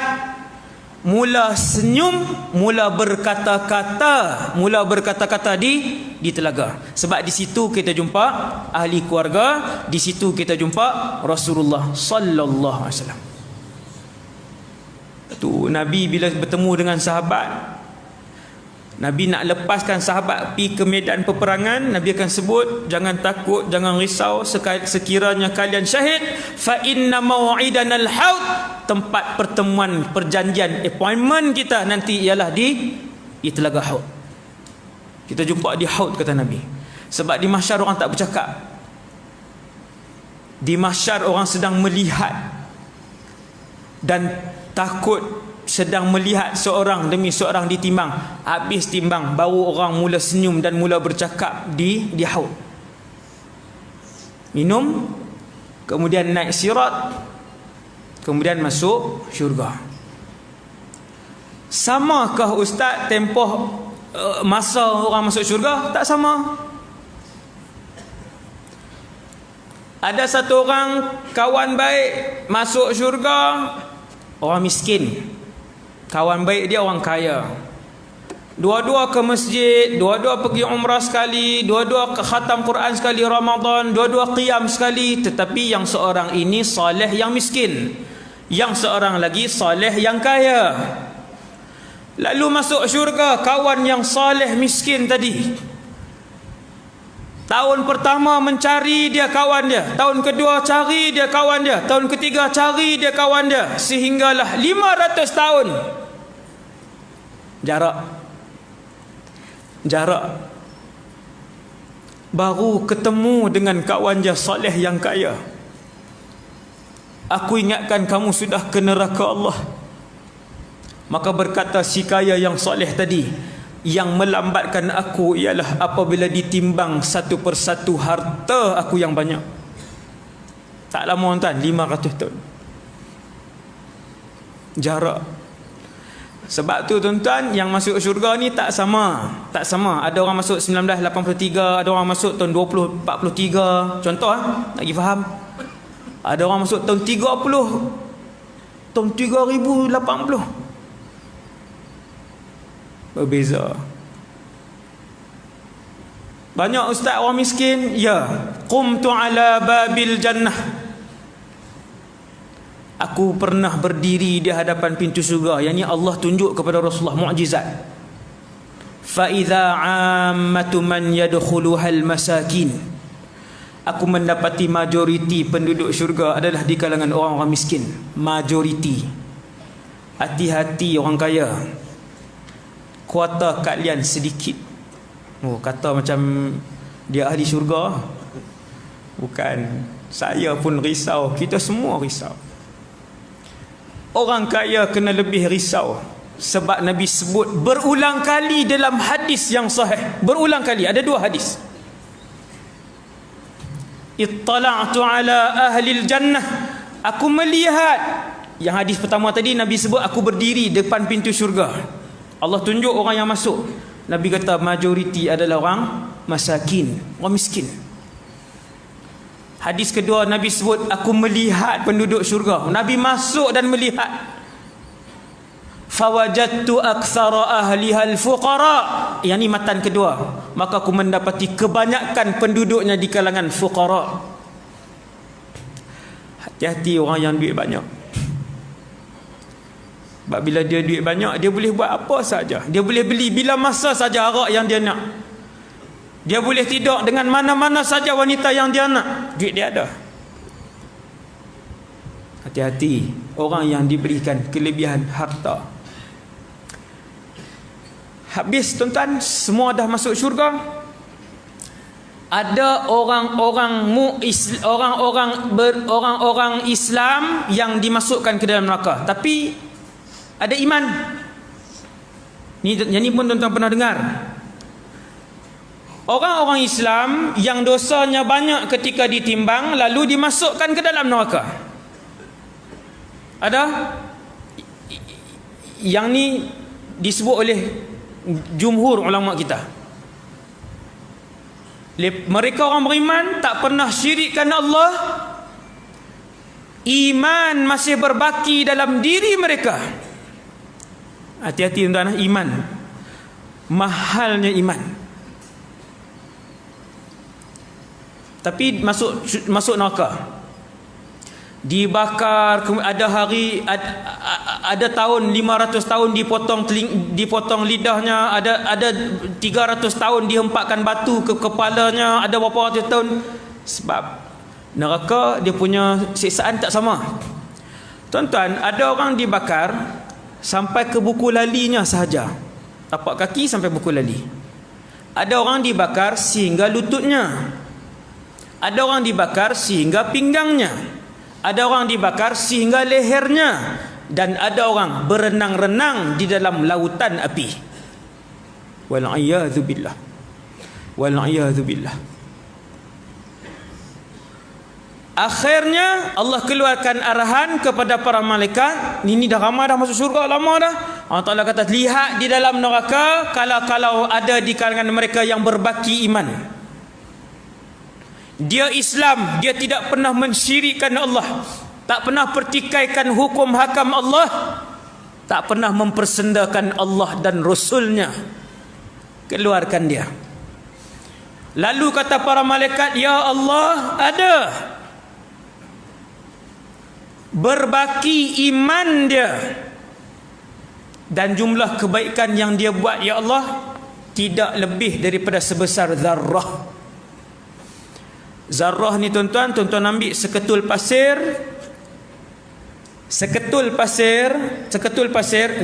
mula senyum, mula berkata-kata di telaga. Sebab di situ kita jumpa ahli keluarga, di situ kita jumpa Rasulullah sallallahu alaihi wasallam. Tu Nabi bila bertemu dengan sahabat, Nabi nak lepaskan sahabat pergi ke medan peperangan, Nabi akan sebut, jangan takut, jangan risau, sekiranya kalian syahid, fa inna mau'idana al-haud, tempat pertemuan, perjanjian, appointment kita nanti ialah di telaga Haud. Kita jumpa di Haud, kata Nabi. Sebab di mahsyar orang tak bercakap. Di mahsyar orang sedang melihat dan takut, sedang melihat seorang demi seorang ditimbang. Habis timbang, baru orang mula senyum dan mula bercakap di Haud. Minum, kemudian naik sirat, kemudian masuk syurga. Samakah Ustaz tempoh masa orang masuk syurga? Tak sama. Ada satu orang kawan baik masuk syurga, orang miskin. Kawan baik dia orang kaya. dua-dua ke masjid, dua-dua pergi umrah sekali, dua-dua ke khatam Quran sekali Ramadan, dua-dua qiyam sekali, tetapi yang seorang ini soleh yang miskin, yang seorang lagi soleh yang kaya. Lalu masuk syurga kawan yang soleh miskin tadi. Tahun pertama mencari dia kawan dia, tahun kedua cari dia kawan dia, tahun ketiga cari dia kawan dia, sehinggalah 500 tahun jarak baru ketemu dengan kawan dia soleh yang kaya. Aku ingatkan kamu sudah ke neraka Allah. Maka berkata si kaya yang soleh tadi, yang melambatkan aku ialah apabila ditimbang satu persatu harta aku yang banyak. Tak lama tuan, 500 tahun jarak. Sebab tu tuan-tuan, yang masuk syurga ni tak sama. Ada orang masuk 1983, ada orang masuk tahun 2043. Contoh nak pergi faham. Ada orang masuk tahun 30, tahun 3080. Berbeza. Banyak ustaz orang miskin, ya, qumtu ala babil jannah. Aku pernah berdiri di hadapan pintu syurga. Yang ni Allah tunjuk kepada Rasulullah mukjizat. Fa idza ammatu man yadkhuluhal masakin. Aku mendapati majoriti penduduk syurga adalah di kalangan orang-orang miskin. Majoriti. Hati-hati orang kaya. Kuota kalian sedikit. Oh, kata macam dia ahli syurga. Bukan. Saya pun risau. Kita semua risau. Orang kaya kena lebih risau. Sebab Nabi sebut berulang kali dalam hadis yang sahih. Berulang kali. Ada 2 hadis. Ittala'tu ala ahlil jannah. Aku melihat. Yang hadis pertama tadi Nabi sebut aku berdiri depan pintu syurga. Allah tunjuk orang yang masuk. Nabi kata majoriti adalah orang masakin, orang miskin. Hadis kedua Nabi sebut aku melihat penduduk syurga. Nabi masuk dan melihat. Fawajadtu aktsara ahliha al-fuqara. Yang ni matan kedua. Maka aku mendapati kebanyakan penduduknya di kalangan fuqara. Hati-hati orang yang duit banyak. Sebab bila dia duit banyak, dia boleh buat apa saja. Dia boleh beli bila masa saja arak yang dia nak. Dia boleh tidur dengan mana-mana saja wanita yang dia nak. Duit dia ada. Hati-hati orang yang diberikan kelebihan harta. Habis tuan-tuan, semua dah masuk syurga. Ada orang-orang Islam yang dimasukkan ke dalam neraka, tapi ada iman. Yang ni pun tuan-tuan pernah dengar. Orang-orang Islam yang dosanya banyak ketika ditimbang lalu dimasukkan ke dalam neraka. Ada. Yang ni disebut oleh jumhur ulama kita. Mereka orang beriman tak pernah syirikkan Allah. Iman masih berbaki dalam diri mereka. Hati-hati tuan-tuan, iman. Mahalnya iman. Tapi masuk neraka. Dibakar, ada hari ada tahun 500 tahun dipotong lidahnya, ada 300 tahun dihempakkan batu ke kepalanya, ada berapa ratus tahun. Sebab neraka dia punya siksaan tak sama. Tuan-tuan, ada orang dibakar sampai ke buku lalinya sahaja. Tapak kaki sampai buku lali. Ada orang dibakar sehingga lututnya. Ada orang dibakar sehingga pinggangnya. Ada orang dibakar sehingga lehernya. Dan ada orang berenang-renang di dalam lautan api. Wal'iyadhu billah. Wal'iyadhu billah. Akhirnya Allah keluarkan arahan kepada para malaikat. Ini dah ramai dah masuk syurga, lama dah. Allah Ta'ala kata, lihat di dalam neraka kalau ada di kalangan mereka yang berbaki iman. Dia Islam, dia tidak pernah mensyirikkan Allah, tak pernah pertikaikan hukum hakam Allah, tak pernah mempersendakan Allah dan Rasulnya. keluarkan dia. Lalu kata para malaikat, ya Allah, ada berbaki iman dia dan jumlah kebaikan yang dia buat, ya Allah, tidak lebih daripada sebesar zarrah. Zarrah ni tuan-tuan ambil seketul pasir,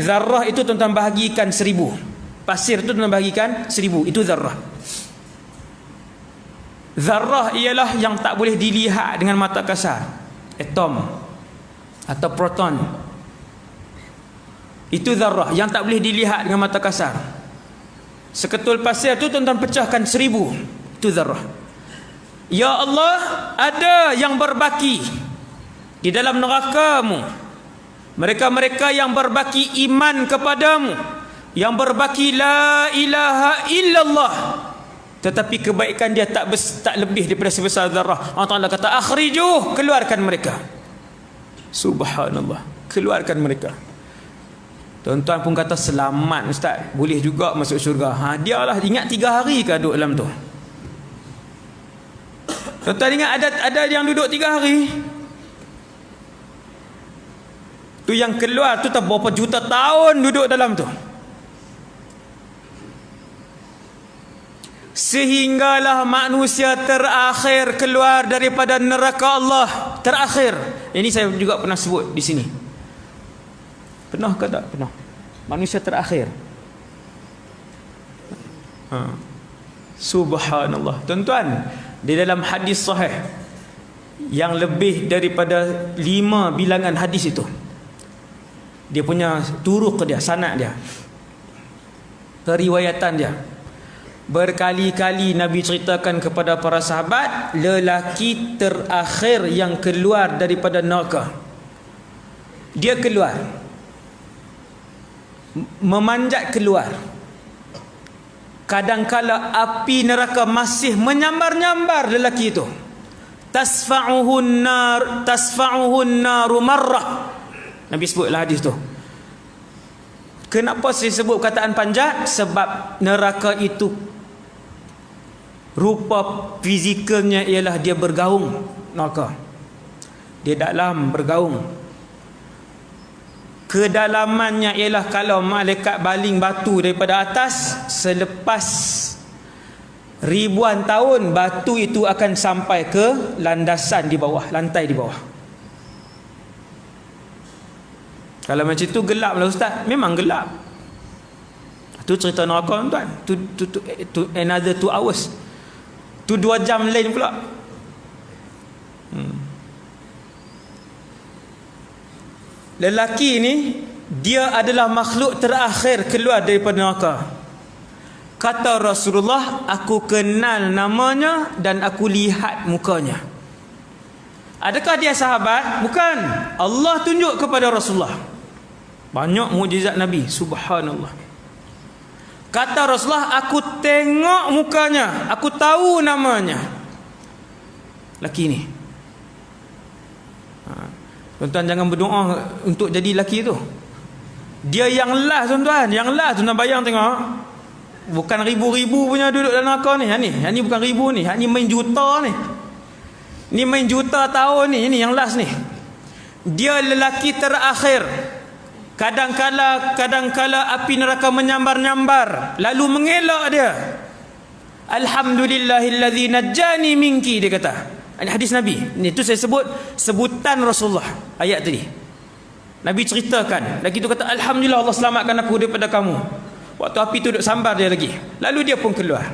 zarrah itu tuan-tuan bahagikan 1000. Pasir itu tuan-tuan bahagikan 1000, itu zarrah. Zarrah ialah yang tak boleh dilihat dengan mata kasar, atom atau proton. Itu zarrah yang tak boleh dilihat dengan mata kasar. Seketul pasir itu tuan-tuan pecahkan 1000, itu zarrah. Ya Allah, ada yang berbaki di dalam neraka-Mu, mereka-mereka yang berbaki iman kepadamu, yang berbaki la ilaha illallah, tetapi kebaikan dia tak lebih daripada sebesar zarrah. Allah Ta'ala kata, akhrijuh, keluarkan mereka. Subhanallah, keluarkan mereka. Tuan-tuan pun kata, selamat Ustaz, boleh juga masuk syurga. Dia lah ingat 3 hari ke duduk dalam tu? Tuan-tuan ingat ada yang duduk 3 hari? Tu yang keluar tu tak berapa juta tahun duduk dalam tu. Sehinggalah manusia terakhir keluar daripada neraka Allah. Terakhir. Ini saya juga pernah sebut di sini. Pernah ke tak? Pernah. Manusia terakhir. Subhanallah. Tuan-tuan, di dalam hadis sahih yang lebih daripada 5 bilangan hadis itu, dia punya turuk dia, sanad dia, periwayatan dia, berkali-kali Nabi ceritakan kepada para sahabat, lelaki terakhir yang keluar daripada neraka, dia keluar, memanjat keluar. Kadangkala api neraka masih menyambar-nyambar lelaki itu. Tasfa'uhun naru marrah. Nabi sebutlah hadis tu. Kenapa saya sebut kataan panjat? Sebab neraka itu rupa fizikalnya ialah dia bergaung. Neraka dia dalam bergaung. Kedalamannya ialah kalau malaikat baling batu daripada atas, selepas ribuan tahun batu itu akan sampai ke landasan di bawah, lantai di bawah. Kalau macam tu gelap lah Ustaz. Memang gelap. Tu cerita neraka tuan. Tu another 2 hours. Tu 2 jam lain pula. Lelaki ni, dia adalah makhluk terakhir keluar daripada neraka. Kata Rasulullah, aku kenal namanya dan aku lihat mukanya. Adakah dia sahabat? Bukan. Allah tunjuk kepada Rasulullah. Banyak mukjizat Nabi. Subhanallah. Kata Rasulullah, aku tengok mukanya, aku tahu namanya. Lelaki ni. Tuan-tuan jangan berdoa untuk jadi lelaki tu. Dia yang last tuan-tuan. Yang last tuan-tuan bayang tengok. Bukan ribu-ribu punya duduk dalam neraka ni. Yang ni bukan ribu ni. Yang ni main juta ni. Ni main juta tahun ni. Ini yang last ni. Dia lelaki terakhir. Kadang-kala api neraka menyambar-nyambar, lalu mengelak dia. Alhamdulillahilladzi najjani minki, dia kata. Ini hadis Nabi. Ini tu saya sebut sebutan Rasulullah ayat tadi. Nabi ceritakan. Lagi tu kata, alhamdulillah Allah selamatkan aku daripada kamu. Waktu api tu duduk sambar dia lagi. Lalu dia pun keluar.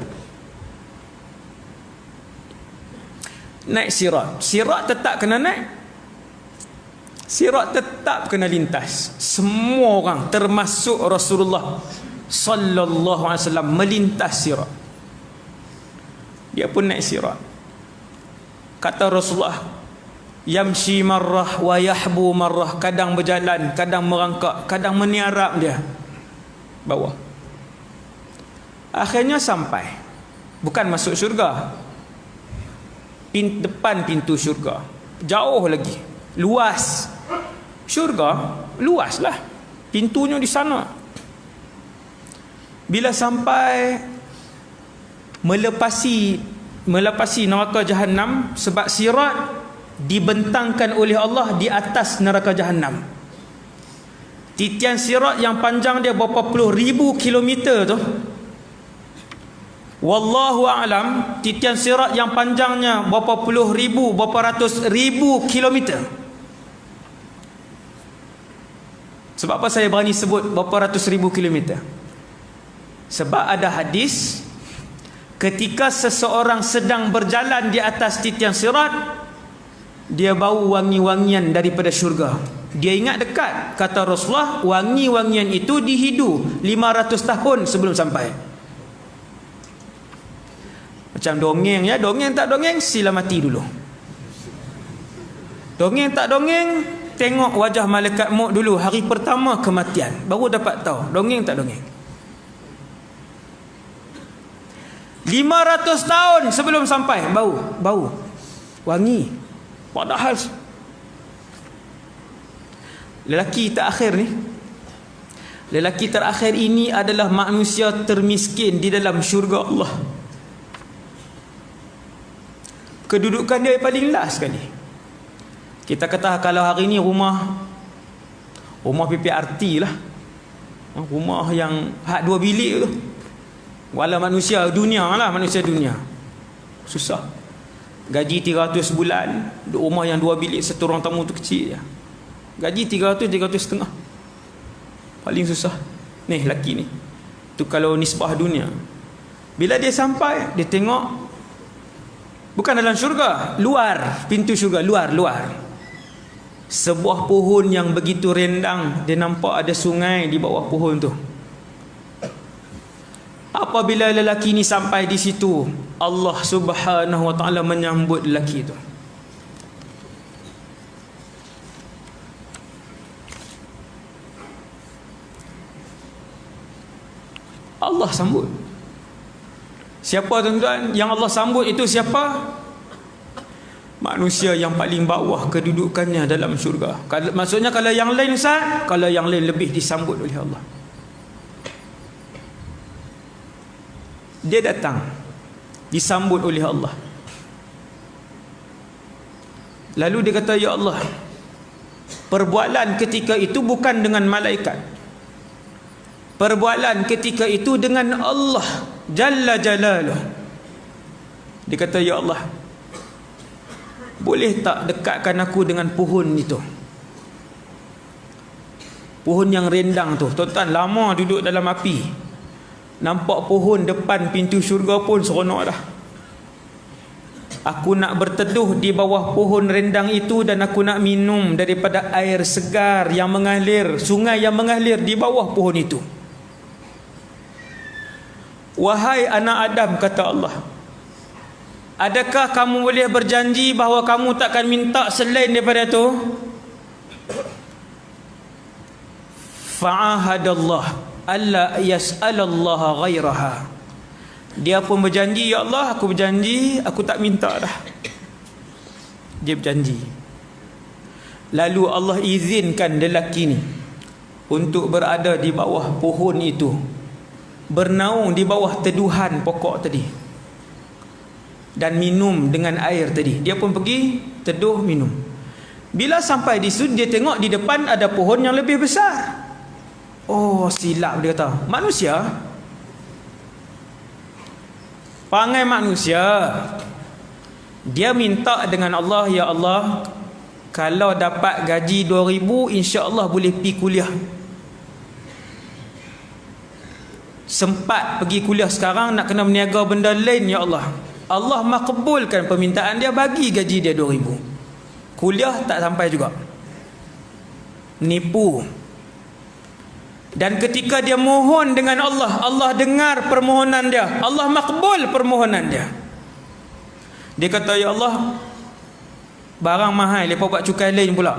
Naik sirat. Sirat tetap kena naik. Sirat tetap kena lintas. Semua orang termasuk Rasulullah sallallahu alaihi wasallam melintas sirat. Dia pun naik sirat. Kata Rasulullah, yamshi marrah wa yahbu marrah. Kadang berjalan, kadang merangkak, kadang meniarap dia bawah. Akhirnya sampai. Bukan masuk syurga. Depan pintu syurga. Jauh lagi. Luas. Syurga luas lah. Pintunya di sana. Bila sampai, melepasi neraka Jahannam, sebab sirat dibentangkan oleh Allah di atas neraka Jahannam. Titian sirat yang panjang dia berapa puluh ribu kilometer tu, wallahu a'lam, titian sirat yang panjangnya berapa puluh ribu, berapa ratus ribu kilometer. Sebab apa saya berani sebut berapa ratus ribu kilometer? Sebab ada hadis, ketika seseorang sedang berjalan di atas titian sirat, dia bau wangi-wangian daripada syurga. Dia ingat dekat, kata Rasulullah, wangi-wangian itu dihidu 500 tahun sebelum sampai. Macam dongeng ya, dongeng tak dongeng, sila mati dulu. Dongeng tak dongeng, tengok wajah malaikat maut dulu hari pertama kematian, baru dapat tahu dongeng tak dongeng. 500 tahun sebelum sampai, bau wangi. Padahal lelaki terakhir ni, lelaki terakhir ini adalah manusia termiskin di dalam syurga Allah. Kedudukan dia paling last sekali. Kita kata kalau hari ni rumah PPRT lah, rumah yang hak 2 bilik tu, wala manusia dunia lah, manusia dunia susah. Gaji 300 bulan, rumah yang 2 bilik satu ruang tamu tu kecil je, gaji 300-300 setengah, paling susah. Ni lelaki ni tu kalau nisbah dunia. Bila dia sampai, dia tengok bukan dalam syurga, luar pintu syurga, luar sebuah pohon yang begitu rendang. Dia nampak ada sungai di bawah pohon tu. Apabila lelaki ni sampai di situ, Allah Subhanahu wa taala menyambut lelaki itu. Allah sambut. Siapa tuan-tuan yang Allah sambut itu? Siapa? Manusia yang paling bawah kedudukannya dalam syurga. Maksudnya kalau yang lain Ustaz, kalau yang lain lebih disambut oleh Allah. Dia datang, disambut oleh Allah. Lalu dia kata, ya Allah, perbualan ketika itu bukan dengan malaikat, perbualan ketika itu dengan Allah Jalla Jalaluh. Dia kata, ya Allah, boleh tak dekatkan aku dengan pohon itu, pohon yang rendang tu. Tuan-tuan lama duduk dalam api, nampak pohon depan pintu syurga pun seronok dah. Aku nak berteduh di bawah pohon rendang itu, dan aku nak minum daripada air segar yang mengalir, sungai yang mengalir di bawah pohon itu. Wahai anak Adam, kata Allah, adakah kamu boleh berjanji bahawa kamu takkan minta selain daripada itu? Fa'ahadallah alla yas'alallaha ghairaha. Dia pun berjanji, ya Allah, aku berjanji aku tak minta dah. Dia berjanji. Lalu Allah izinkan lelaki ni untuk berada di bawah pohon itu, bernaung di bawah teduhan pokok tadi, dan minum dengan air tadi. Dia pun pergi teduh minum. Bila sampai di situ, dia tengok di depan ada pohon yang lebih besar. Oh, silap, dia kata. Manusia, perangai manusia, dia minta dengan Allah, ya Allah, kalau dapat gaji 2,000, insya-Allah boleh pergi kuliah. Sempat pergi kuliah sekarang, nak kena berniaga benda lain, ya Allah. Allah makbulkan permintaan dia, bagi gaji dia 2,000. Kuliah tak sampai juga, nipu. Dan ketika dia mohon dengan Allah, Allah dengar permohonan dia, Allah makbul permohonan dia. Dia kata, ya Allah, barang mahal, lepas buat cukai lain pula,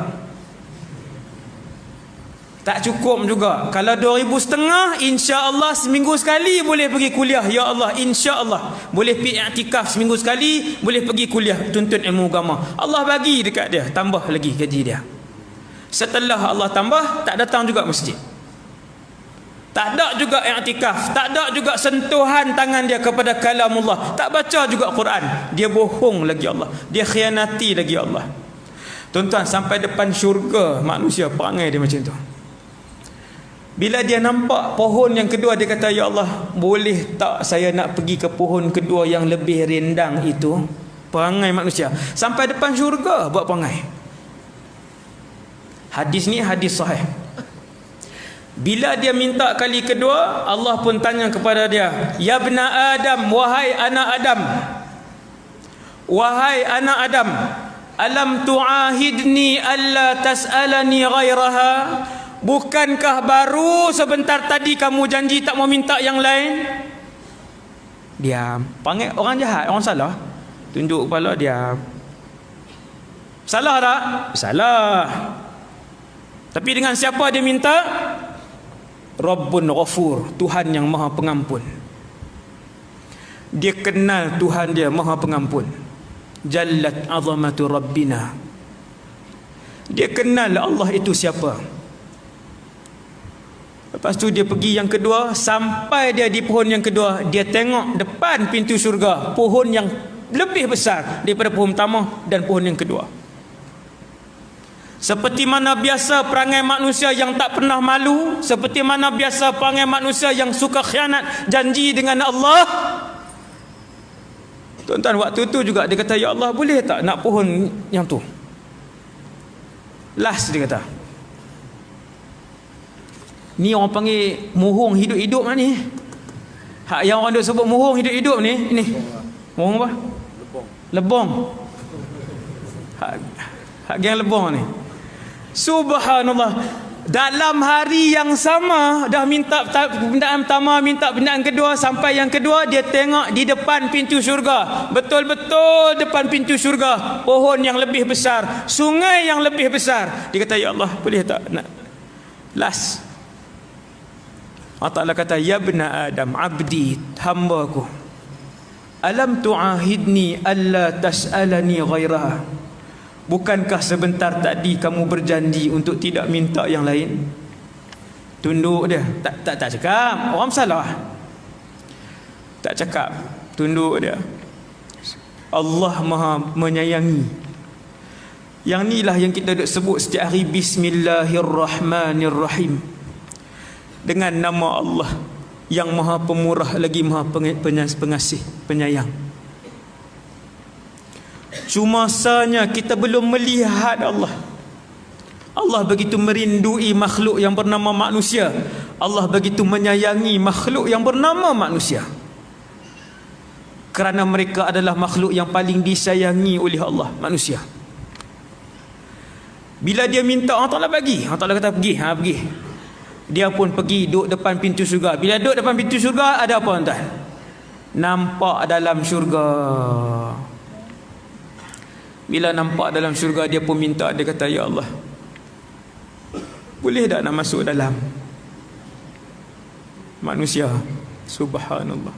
tak cukup juga. Kalau 2,500, insya-Allah seminggu sekali boleh pergi kuliah, ya Allah, insya-Allah boleh pergi i'tikaf seminggu sekali, boleh pergi kuliah tuntut ilmu agama. Allah bagi dekat dia, tambah lagi gaji dia. Setelah Allah tambah, tak datang juga masjid. Tak ada juga i'tikaf, tak ada juga sentuhan tangan dia kepada kalamullah, tak baca juga Quran. Dia bohong lagi Allah, dia khianati lagi Allah. Tuan-tuan, sampai depan syurga manusia perangai dia macam tu. Bila dia nampak pohon yang kedua, dia kata, ya Allah, boleh tak saya nak pergi ke pohon kedua yang lebih rendang itu? Perangai manusia sampai depan syurga buat perangai. Hadis ni hadis sahih. Bila dia minta kali kedua, Allah pun tanya kepada dia, ya bna Adam, wahai anak Adam, wahai anak Adam, alam tu'ahidni alla tas'alani ghairaha? Bukankah baru sebentar tadi kamu janji tak mau minta yang lain? Diam. Panggil orang jahat, orang salah, tunjuk kepala, diam. Salah tak? Salah. Tapi dengan siapa dia minta? Rabbun Ghafur, Tuhan yang Maha Pengampun. Dia kenal Tuhan dia Maha Pengampun. Jallat azamatu Rabbina. Dia kenal Allah itu siapa. Lepas tu dia pergi yang kedua. Sampai dia di pohon yang kedua, dia tengok depan pintu syurga pohon yang lebih besar daripada pohon pertama dan pohon yang kedua. Seperti mana biasa perangai manusia yang tak pernah malu, seperti mana biasa perangai manusia yang suka khianat janji dengan Allah. Tuan-tuan, waktu tu juga dia kata, ya Allah, boleh tak nak pohon yang tu? Last dia kata. Ni orang panggil mohong hidup-hidup lah ni. Hak yang orang duk sebut mohong hidup-hidup ni, ini. Mohong apa? Lebong. Hak geng lebong ni. Subhanallah, dalam hari yang sama dah minta bendaan pertama, minta bendaan kedua, sampai yang kedua dia tengok di depan pintu syurga, betul-betul depan pintu syurga, pohon yang lebih besar, sungai yang lebih besar. Dia kata, ya Allah, boleh tak nak last? Allah Ta'ala kata, ya bna Adam, abdi, hambaku, alam tu'ahidni alla tas'alani ghairaha? Bukankah sebentar tadi kamu berjanji untuk tidak minta yang lain? Tunduk dia. Tak cakap. Orang salah. Tak cakap. Tunduk dia. Allah Maha menyayangi. Yang inilah yang kita duk sebut setiap hari, Bismillahirrahmanirrahim. Dengan nama Allah yang Maha Pemurah lagi Maha Pengasih, Penyayang. Cuma sanya kita belum melihat Allah. Allah begitu merindui makhluk yang bernama manusia. Allah begitu menyayangi makhluk yang bernama manusia. Kerana mereka adalah makhluk yang paling disayangi oleh Allah, manusia. Bila dia minta, Allah Ta'ala bagi. Allah Ta'ala kata pergi, pergi. Dia pun pergi duduk depan pintu syurga. Bila duduk depan pintu syurga, ada apa tuan? Nampak dalam syurga. Bila nampak dalam syurga, dia pun minta. Dia kata, ya Allah, boleh tak nak masuk dalam? Manusia, subhanallah,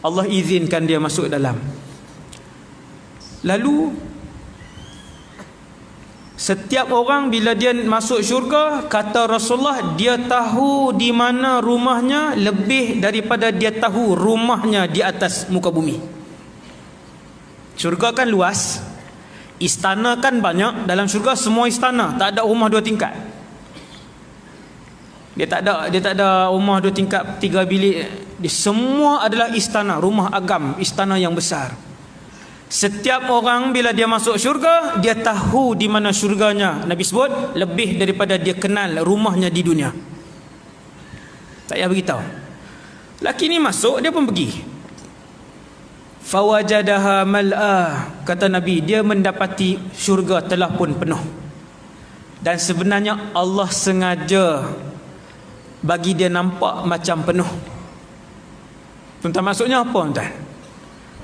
Allah izinkan dia masuk dalam. Lalu setiap orang bila dia masuk syurga, kata Rasulullah, dia tahu di mana rumahnya lebih daripada dia tahu rumahnya di atas muka bumi. Syurga kan luas, istana kan banyak. Dalam syurga semua istana, tak ada rumah 2 tingkat. Dia tak ada rumah 2 tingkat 3 bilik. Dia semua adalah istana, rumah agam, istana yang besar. Setiap orang bila dia masuk syurga, dia tahu di mana syurganya. Nabi sebut lebih daripada dia kenal rumahnya di dunia. Tak payah beritahu. Laki ni masuk, dia pun pergi. Fawajadaha mal'a, kata Nabi, dia mendapati syurga telah pun penuh. Dan sebenarnya Allah sengaja bagi dia nampak macam penuh. Tuan-tuan, maksudnya apa tuan?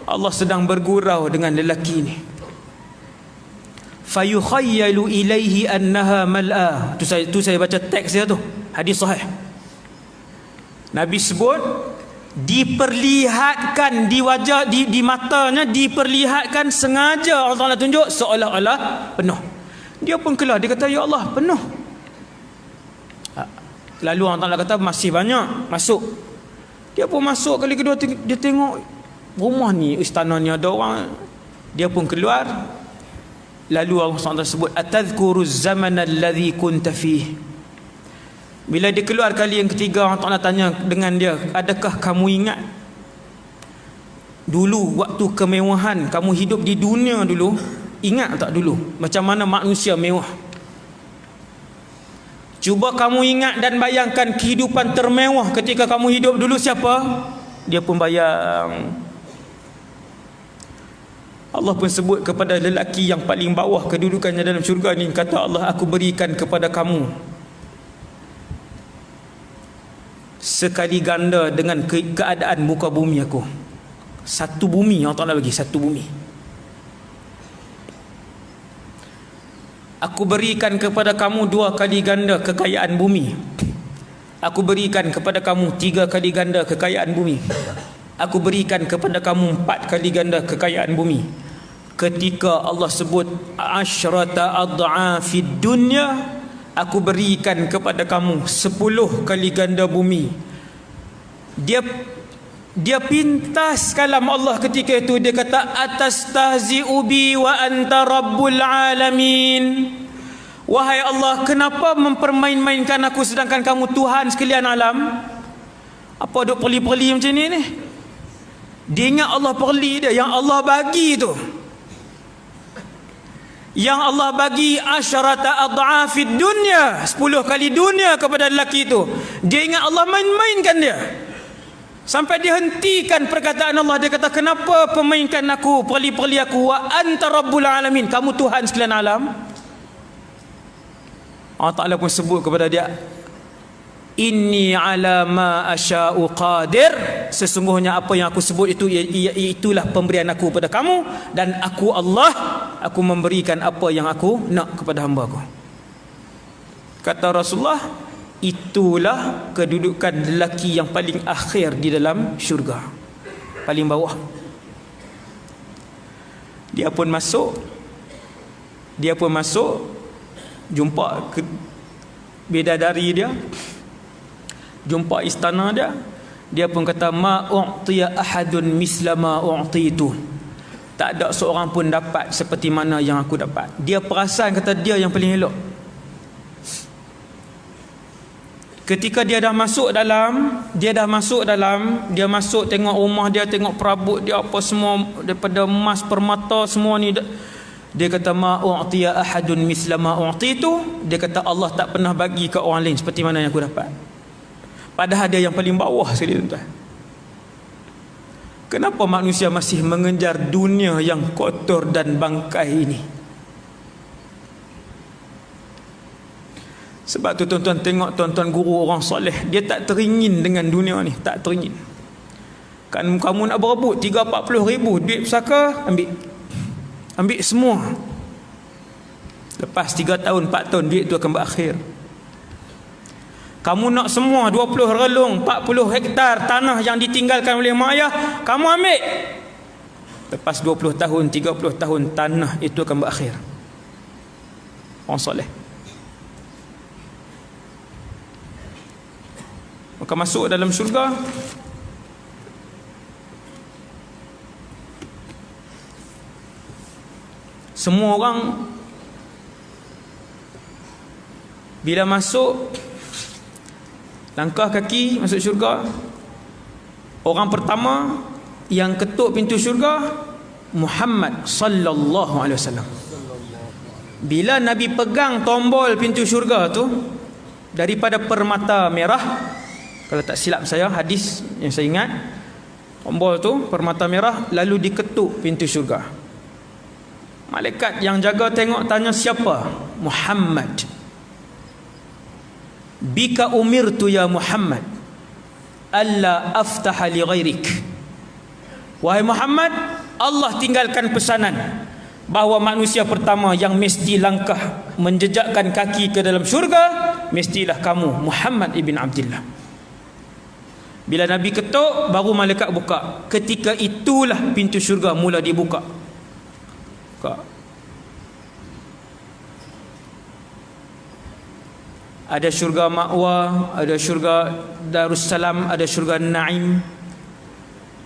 Allah sedang bergurau dengan lelaki ni. Fayukhayyalu ilaihi annaha mal'a. Tu saya baca teks dia tu, hadis sahih. Nabi sebut diperlihatkan di wajah, di matanya, diperlihatkan sengaja Allah Ta'ala tunjuk seolah-olah penuh. Dia pun kelah, dia kata, ya Allah, penuh. Lalu orang Ta'ala kata masih banyak, masuk. Dia pun masuk kali kedua, dia tengok rumah ni, istana ni ada orang. Dia pun keluar. Lalu Allah SWT sebut, atadhkuru zaman alladhi kunta fih. Bila dia keluar kali yang ketiga, Allah Ta'ala tanya dengan dia, adakah kamu ingat dulu waktu kemewahan kamu hidup di dunia dulu? Ingat tak dulu macam mana manusia mewah? Cuba kamu ingat dan bayangkan kehidupan termewah ketika kamu hidup dulu siapa? Dia pun bayang. Allah pun sebut kepada lelaki yang paling bawah kedudukannya dalam syurga ni, kata Allah, aku berikan kepada kamu sekali ganda dengan keadaan muka bumi aku. Satu bumi Allah Ta'ala bagi, satu bumi. Aku berikan kepada kamu 2 kali ganda kekayaan bumi. Aku berikan kepada kamu 3 kali ganda kekayaan bumi. Aku berikan kepada kamu 4 kali ganda kekayaan bumi. Ketika Allah sebut asyrata ad'afid dunya, aku berikan kepada kamu 10 kali ganda bumi. Dia pintas kalam Allah ketika itu. Dia kata, atastahzi'u bi wa anta rabbul alamin. Wahai Allah, kenapa mempermain-mainkan aku sedangkan kamu Tuhan sekalian alam? Apa duk perli-perli macam ni? Dia ingat Allah perli dia, yang Allah bagi tu, yang Allah bagi asyarata ad'afid dunya, 10 kali dunia kepada lelaki itu. Dia ingat Allah main-mainkan dia, sampai dia hentikan perkataan Allah. Dia kata, kenapa pemainkan aku, perli-perli aku? Wa anta rabbul alamin, kamu Tuhan sekalian alam. Allah Ta'ala pun sebut kepada dia, inni ala ma asya'u qadir. Sesungguhnya apa yang aku sebut itu, itulah pemberian aku kepada kamu. Dan aku Allah, aku memberikan apa yang aku nak kepada hamba aku. Kata Rasulullah, itulah kedudukan lelaki yang paling akhir di dalam syurga, paling bawah. Dia pun masuk, jumpa bidadari dia, jumpa istana dia. Dia pun kata, ma u'tiya ahadun misla ma u'titu. Tak ada seorang pun dapat seperti mana yang aku dapat. Dia perasan kata dia yang paling elok. Ketika dia dah masuk dalam, dia masuk tengok rumah dia, tengok perabot dia apa semua daripada emas permata semua ni. Dia kata, ma u'tiya ahadun misla ma u'titu. Dia kata, Allah tak pernah bagi ke orang lain seperti mana yang aku dapat. Padahal dia yang paling bawah sekali, tuan-tuan. Kenapa manusia masih mengejar dunia yang kotor dan bangkai ini? Sebab tu tuan-tuan tengok tuan-tuan guru orang soleh, dia tak teringin dengan dunia ni, tak teringin. Kan kamu nak berebut 30-40 ribu duit pusaka, ambil semua. Lepas 3 tahun 4 tahun duit tu akan berakhir. Kamu nak semua 20 relung 40 hektar tanah yang ditinggalkan oleh mak ayah, kamu ambil. Lepas 20 tahun 30 tahun tanah itu akan berakhir. Orang soleh maka masuk dalam syurga. Semua orang bila masuk, langkah kaki masuk syurga, orang pertama yang ketuk pintu syurga Muhammad sallallahu alaihi wasallam. Bila Nabi pegang tombol pintu syurga tu daripada permata merah, kalau tak silap saya, hadis yang saya ingat, tombol tu permata merah, lalu diketuk pintu syurga. Malaikat yang jaga tengok, tanya siapa? Muhammad. Bika umirtu ya Muhammad alla aftaha li ghairik. Wahai Muhammad, Allah tinggalkan pesanan bahawa manusia pertama yang mesti langkah menjejakkan kaki ke dalam syurga mestilah kamu, Muhammad ibn Abdullah. Bila Nabi ketuk, baru malaikat buka. Ketika itulah pintu syurga mula dibuka. Ada syurga Ma'wa, ada syurga Darussalam, ada syurga Naim.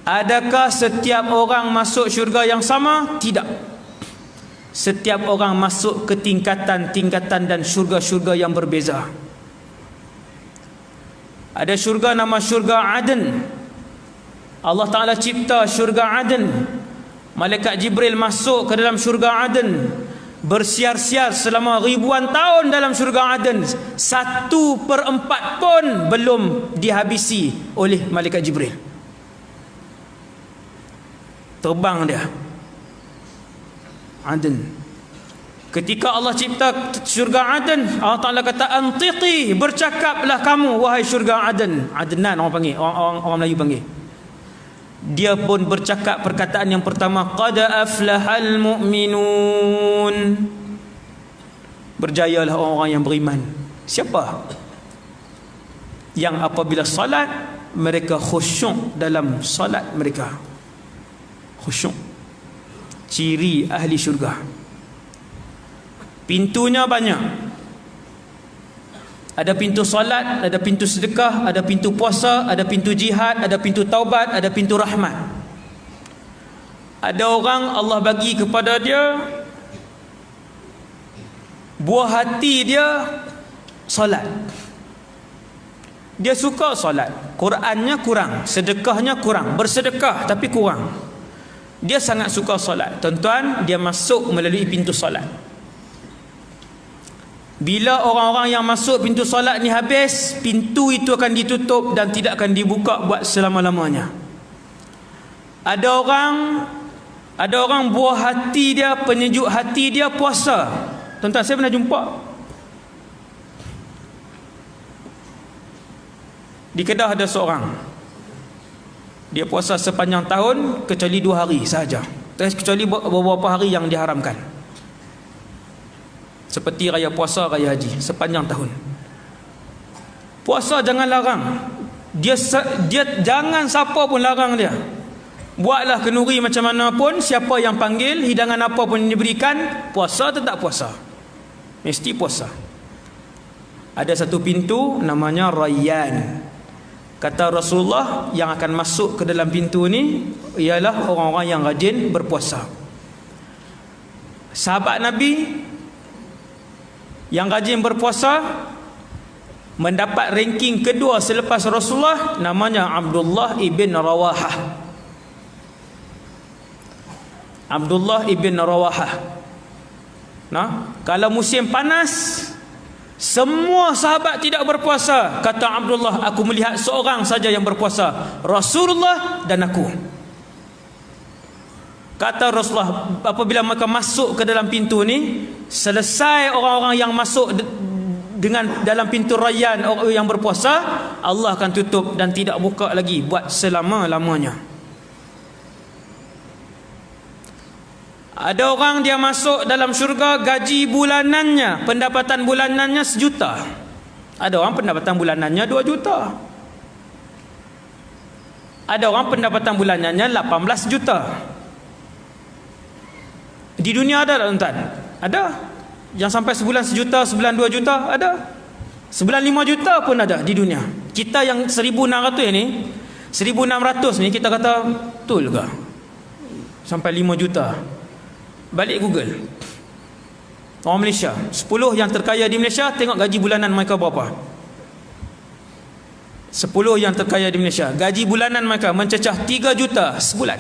Adakah setiap orang masuk syurga yang sama? Tidak. Setiap orang masuk ke tingkatan-tingkatan dan syurga-syurga yang berbeza. Ada syurga nama syurga Aden. Allah Ta'ala cipta syurga Aden. Malaikat Jibril masuk ke dalam syurga Aden, bersiar-siar selama ribuan tahun dalam syurga Aden. 1/4 pun belum dihabisi oleh Malaikat Jibril. Terbang dia Aden. Ketika Allah cipta syurga Aden, Allah Ta'ala kata antiqi, bercakaplah kamu wahai syurga Aden. Adnan orang panggil, orang Melayu panggil. Dia pun bercakap perkataan yang pertama, qad aflahal mu'minun. Berjayalah orang-orang yang beriman. Siapa? Yang apabila salat mereka khusyuk dalam salat mereka. Khusyuk. Ciri ahli syurga. Pintunya banyak. Ada pintu solat, ada pintu sedekah, ada pintu puasa, ada pintu jihad, ada pintu taubat, ada pintu rahmat. Ada orang Allah bagi kepada dia buah hati dia solat. Dia suka solat, Qurannya kurang, sedekahnya kurang, bersedekah tapi kurang. Dia sangat suka solat. Tuan-tuan, dia masuk melalui pintu solat. Bila orang-orang yang masuk pintu solat ni habis, pintu itu akan ditutup dan tidak akan dibuka buat selama-lamanya. Ada orang buah hati dia, penyejuk hati dia puasa. Tuan-tuan, saya pernah jumpa di Kedah, ada seorang, dia puasa sepanjang tahun kecuali 2 hari sahaja, kecuali beberapa hari yang diharamkan, seperti raya puasa, raya haji, sepanjang tahun. Puasa jangan larang. Dia jangan siapa pun larang dia. Buatlah kenduri macam mana pun, siapa yang panggil, hidangan apa pun diberikan, puasa tetap puasa. Mesti puasa. Ada satu pintu namanya Rayyan. Kata Rasulullah, yang akan masuk ke dalam pintu ni ialah orang-orang yang rajin berpuasa. Sahabat Nabi yang rajin berpuasa mendapat ranking kedua selepas Rasulullah, namanya Abdullah ibn Rawahah. Abdullah ibn Rawahah. Nah, kalau musim panas, semua sahabat tidak berpuasa. Kata Abdullah, aku melihat seorang saja yang berpuasa, Rasulullah dan aku. Kata Rasulullah, apabila mereka masuk ke dalam pintu ni, selesai orang-orang yang masuk dengan dalam pintu Rayyan, orang yang berpuasa, Allah akan tutup dan tidak buka lagi buat selama-lamanya. Ada orang dia masuk dalam syurga, gaji bulanannya, pendapatan bulanannya 1 juta. Ada orang pendapatan bulanannya 2 juta. Ada orang pendapatan bulanannya 18 juta. Di dunia ada tak, tuan-tuan? Ada. Yang sampai sebulan 1 juta, sebulan 2 juta, ada. Sebulan 5 juta pun ada di dunia. Kita yang 1,600 ni, 1,600 ni kita kata betul ke? Sampai 5 juta. Balik Google. Orang Malaysia, 10 yang terkaya di Malaysia, tengok gaji bulanan mereka berapa. 10 yang terkaya di Malaysia, gaji bulanan mereka mencecah 3 juta sebulan.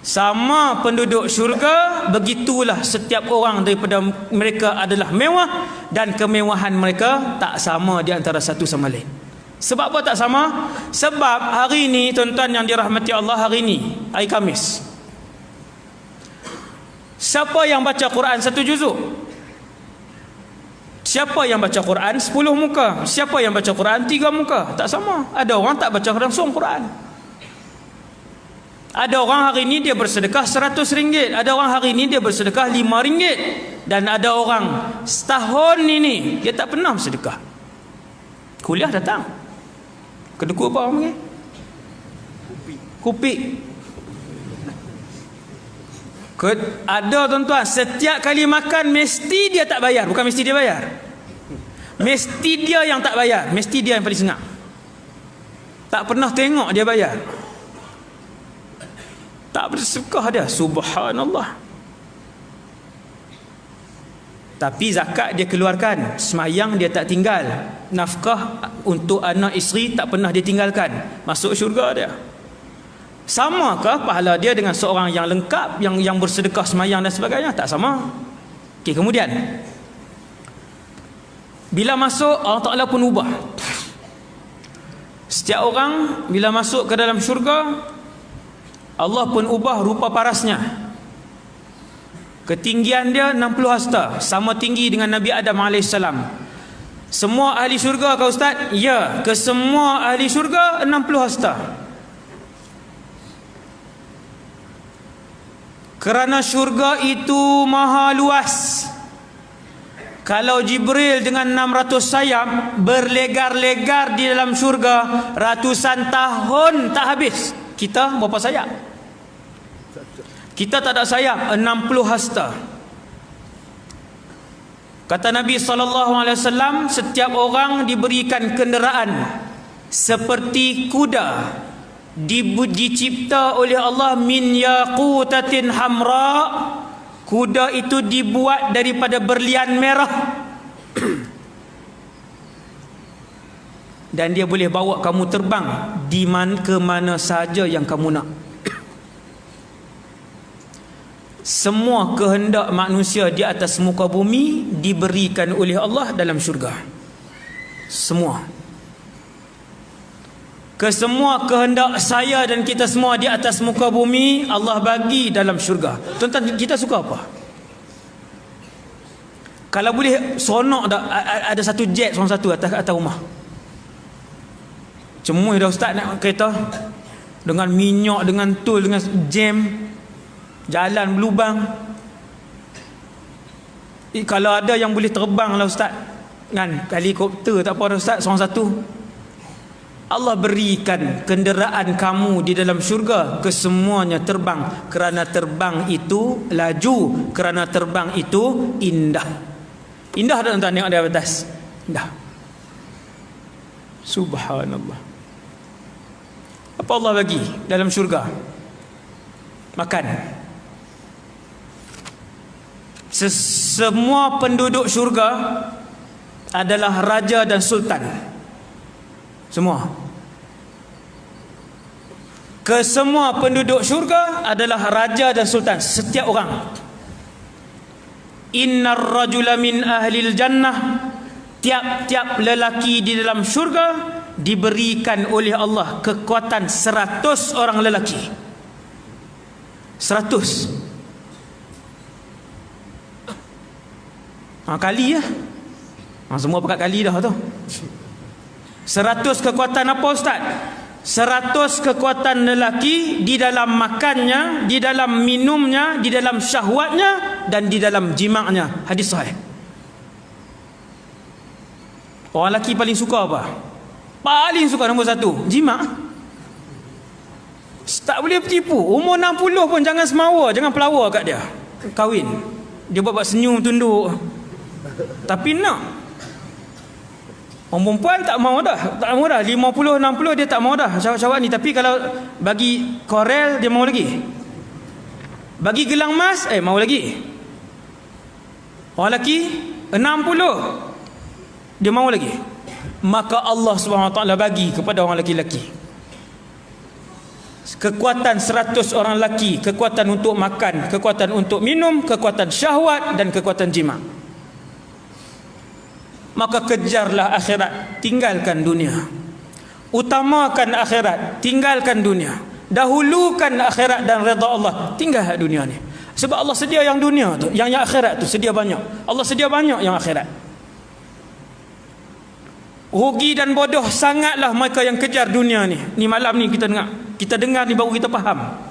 Sama penduduk syurga, begitulah setiap orang daripada mereka adalah mewah, dan kemewahan mereka tak sama di antara satu sama lain. Sebab apa tak sama? Sebab hari ini, tuan-tuan yang dirahmati Allah, hari ini hari Khamis, siapa yang baca Quran 1 juzuk? Siapa yang baca Quran 10 muka? Siapa yang baca Quran 3 muka? Tak sama. Ada orang tak baca langsung Quran. Ada orang hari ini dia bersedekah RM100. Ada orang hari ini dia bersedekah RM5. Dan ada orang setahun ini dia tak pernah bersedekah. Kuliah datang. Kedua apa orang panggil? Kupik. Ada tuan-tuan, setiap kali makan mesti dia tak bayar. Bukan mesti dia bayar. Mesti dia yang tak bayar, mesti dia yang paling senang. Tak pernah tengok dia bayar. Tak bersedekah dia, subhanallah. Tapi zakat dia keluarkan, semayang dia tak tinggal, nafkah untuk anak isteri tak pernah dia tinggalkan, masuk syurga dia. Samakah pahala dia dengan seorang yang lengkap, yang bersedekah, semayang dan sebagainya? Tak sama. Okey, kemudian bila masuk, Allah Ta'ala pun ubah. Setiap orang bila masuk ke dalam syurga, Allah pun ubah rupa parasnya. Ketinggian dia 60 hasta, sama tinggi dengan Nabi Adam AS. Semua ahli syurga kau ustaz? Ya, ke semua ahli syurga 60 hasta. Kerana syurga itu maha luas. Kalau Jibril dengan 600 sayap berlegar-legar di dalam syurga, ratusan tahun tak habis. Kita berapa sayap? Kita tak ada sayap, 60 hasta. Kata Nabi SAW, setiap orang diberikan kenderaan seperti kuda, dicipta oleh Allah min yaqutatin hamra. Kuda itu dibuat daripada berlian merah. Dan dia boleh bawa kamu terbang ke mana saja yang kamu nak. Semua kehendak manusia di atas muka bumi diberikan oleh Allah dalam syurga. Semua. Kesemua kehendak saya dan kita semua di atas muka bumi Allah bagi dalam syurga. Tuan-tuan, kita suka apa? Kalau boleh sonok dah, ada satu jet seorang satu atas rumah. Cemuih dah ustaz nak kereta dengan minyak, dengan tol, dengan jam, jalan berlubang. Kalau ada yang boleh terbang lah ustaz, kan, helikopter tak apa dah ustaz, seorang satu. Allah berikan kenderaan kamu di dalam syurga, kesemuanya terbang. Kerana terbang itu laju, kerana terbang itu indah. Indah tak tuan-tuan tengok di atas? Indah. Subhanallah. Apa Allah bagi dalam syurga? Makan. Semua penduduk syurga adalah raja dan sultan. Semua. Kesemua penduduk syurga adalah raja dan sultan, setiap orang. Innar rajula min ahlil jannah, tiap-tiap lelaki di dalam syurga diberikan oleh Allah kekuatan 100 orang lelaki. 100. Kali ya. Semua pakat kali dah tu. 100 kekuatan apa ustaz? 100 kekuatan lelaki di dalam makannya, di dalam minumnya, di dalam syahwatnya dan di dalam jimaknya. Hadis sahih. Orang lelaki paling suka apa? Paling suka nombor 1, jimak. Tak boleh bertipu. Umur 60 pun jangan semawa, jangan pelawar kat dia. Kahwin. Dia buat senyum tunduk. Tapi nak. Orang perempuan tak mau dah, 50, 60 dia tak mau dah syahwat ni. Tapi kalau bagi korel dia mau lagi, bagi gelang emas mau lagi. Orang lelaki 60 dia mau lagi. Maka Allah SWT bagi kepada orang lelaki-lelaki kekuatan 100 orang lelaki, kekuatan untuk makan, kekuatan untuk minum, kekuatan syahwat dan kekuatan jima'. Maka kejarlah akhirat, tinggalkan dunia. Utamakan akhirat, tinggalkan dunia. Dahulukan akhirat dan redha Allah, tinggal dunia ni. Sebab Allah sedia yang dunia tu, yang akhirat tu sedia banyak. Allah sedia banyak yang akhirat. Rugi dan bodoh sangatlah mereka yang kejar dunia ni. Ni malam ni kita dengar ni baru kita faham.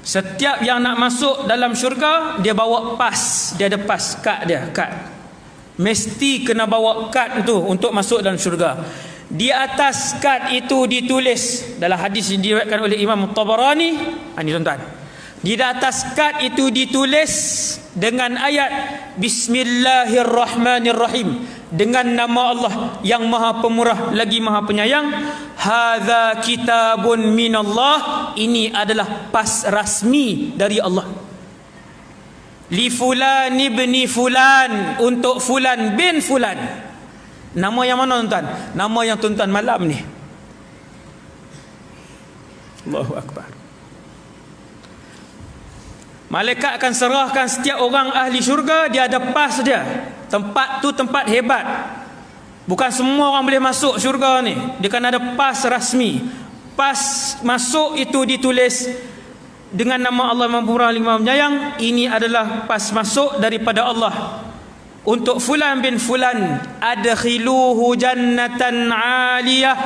Setiap yang nak masuk dalam syurga, dia bawa pas. Dia ada pas, kad dia, kad. Mesti kena bawa kad tu untuk masuk dalam syurga. Di atas kad itu ditulis, dalam hadis yang diriwayatkan oleh Imam Tabarani, ini tuan-tuan, Di atas kad itu ditulis dengan ayat Bismillahirrahmanirrahim, dengan nama Allah yang Maha Pemurah lagi Maha Penyayang. Hadza kitabun minallah, ini adalah pas rasmi dari Allah. Li fulan ibni fulan, untuk fulan bin fulan. Nama yang mana tuan? Nama yang tuan-tuan malam ni. Allahu Akbar. Malaikat akan serahkan setiap orang ahli syurga, dia ada pas dia. Tempat tu tempat hebat. Bukan semua orang boleh masuk syurga ni. Dia kan ada pas rasmi. Pas masuk itu ditulis dengan nama Allah Maha Pemurah lagi Maha Penyayang. Ini adalah pas masuk daripada Allah. Untuk fulan bin fulan, adkhiluhu jannatan 'aliyah.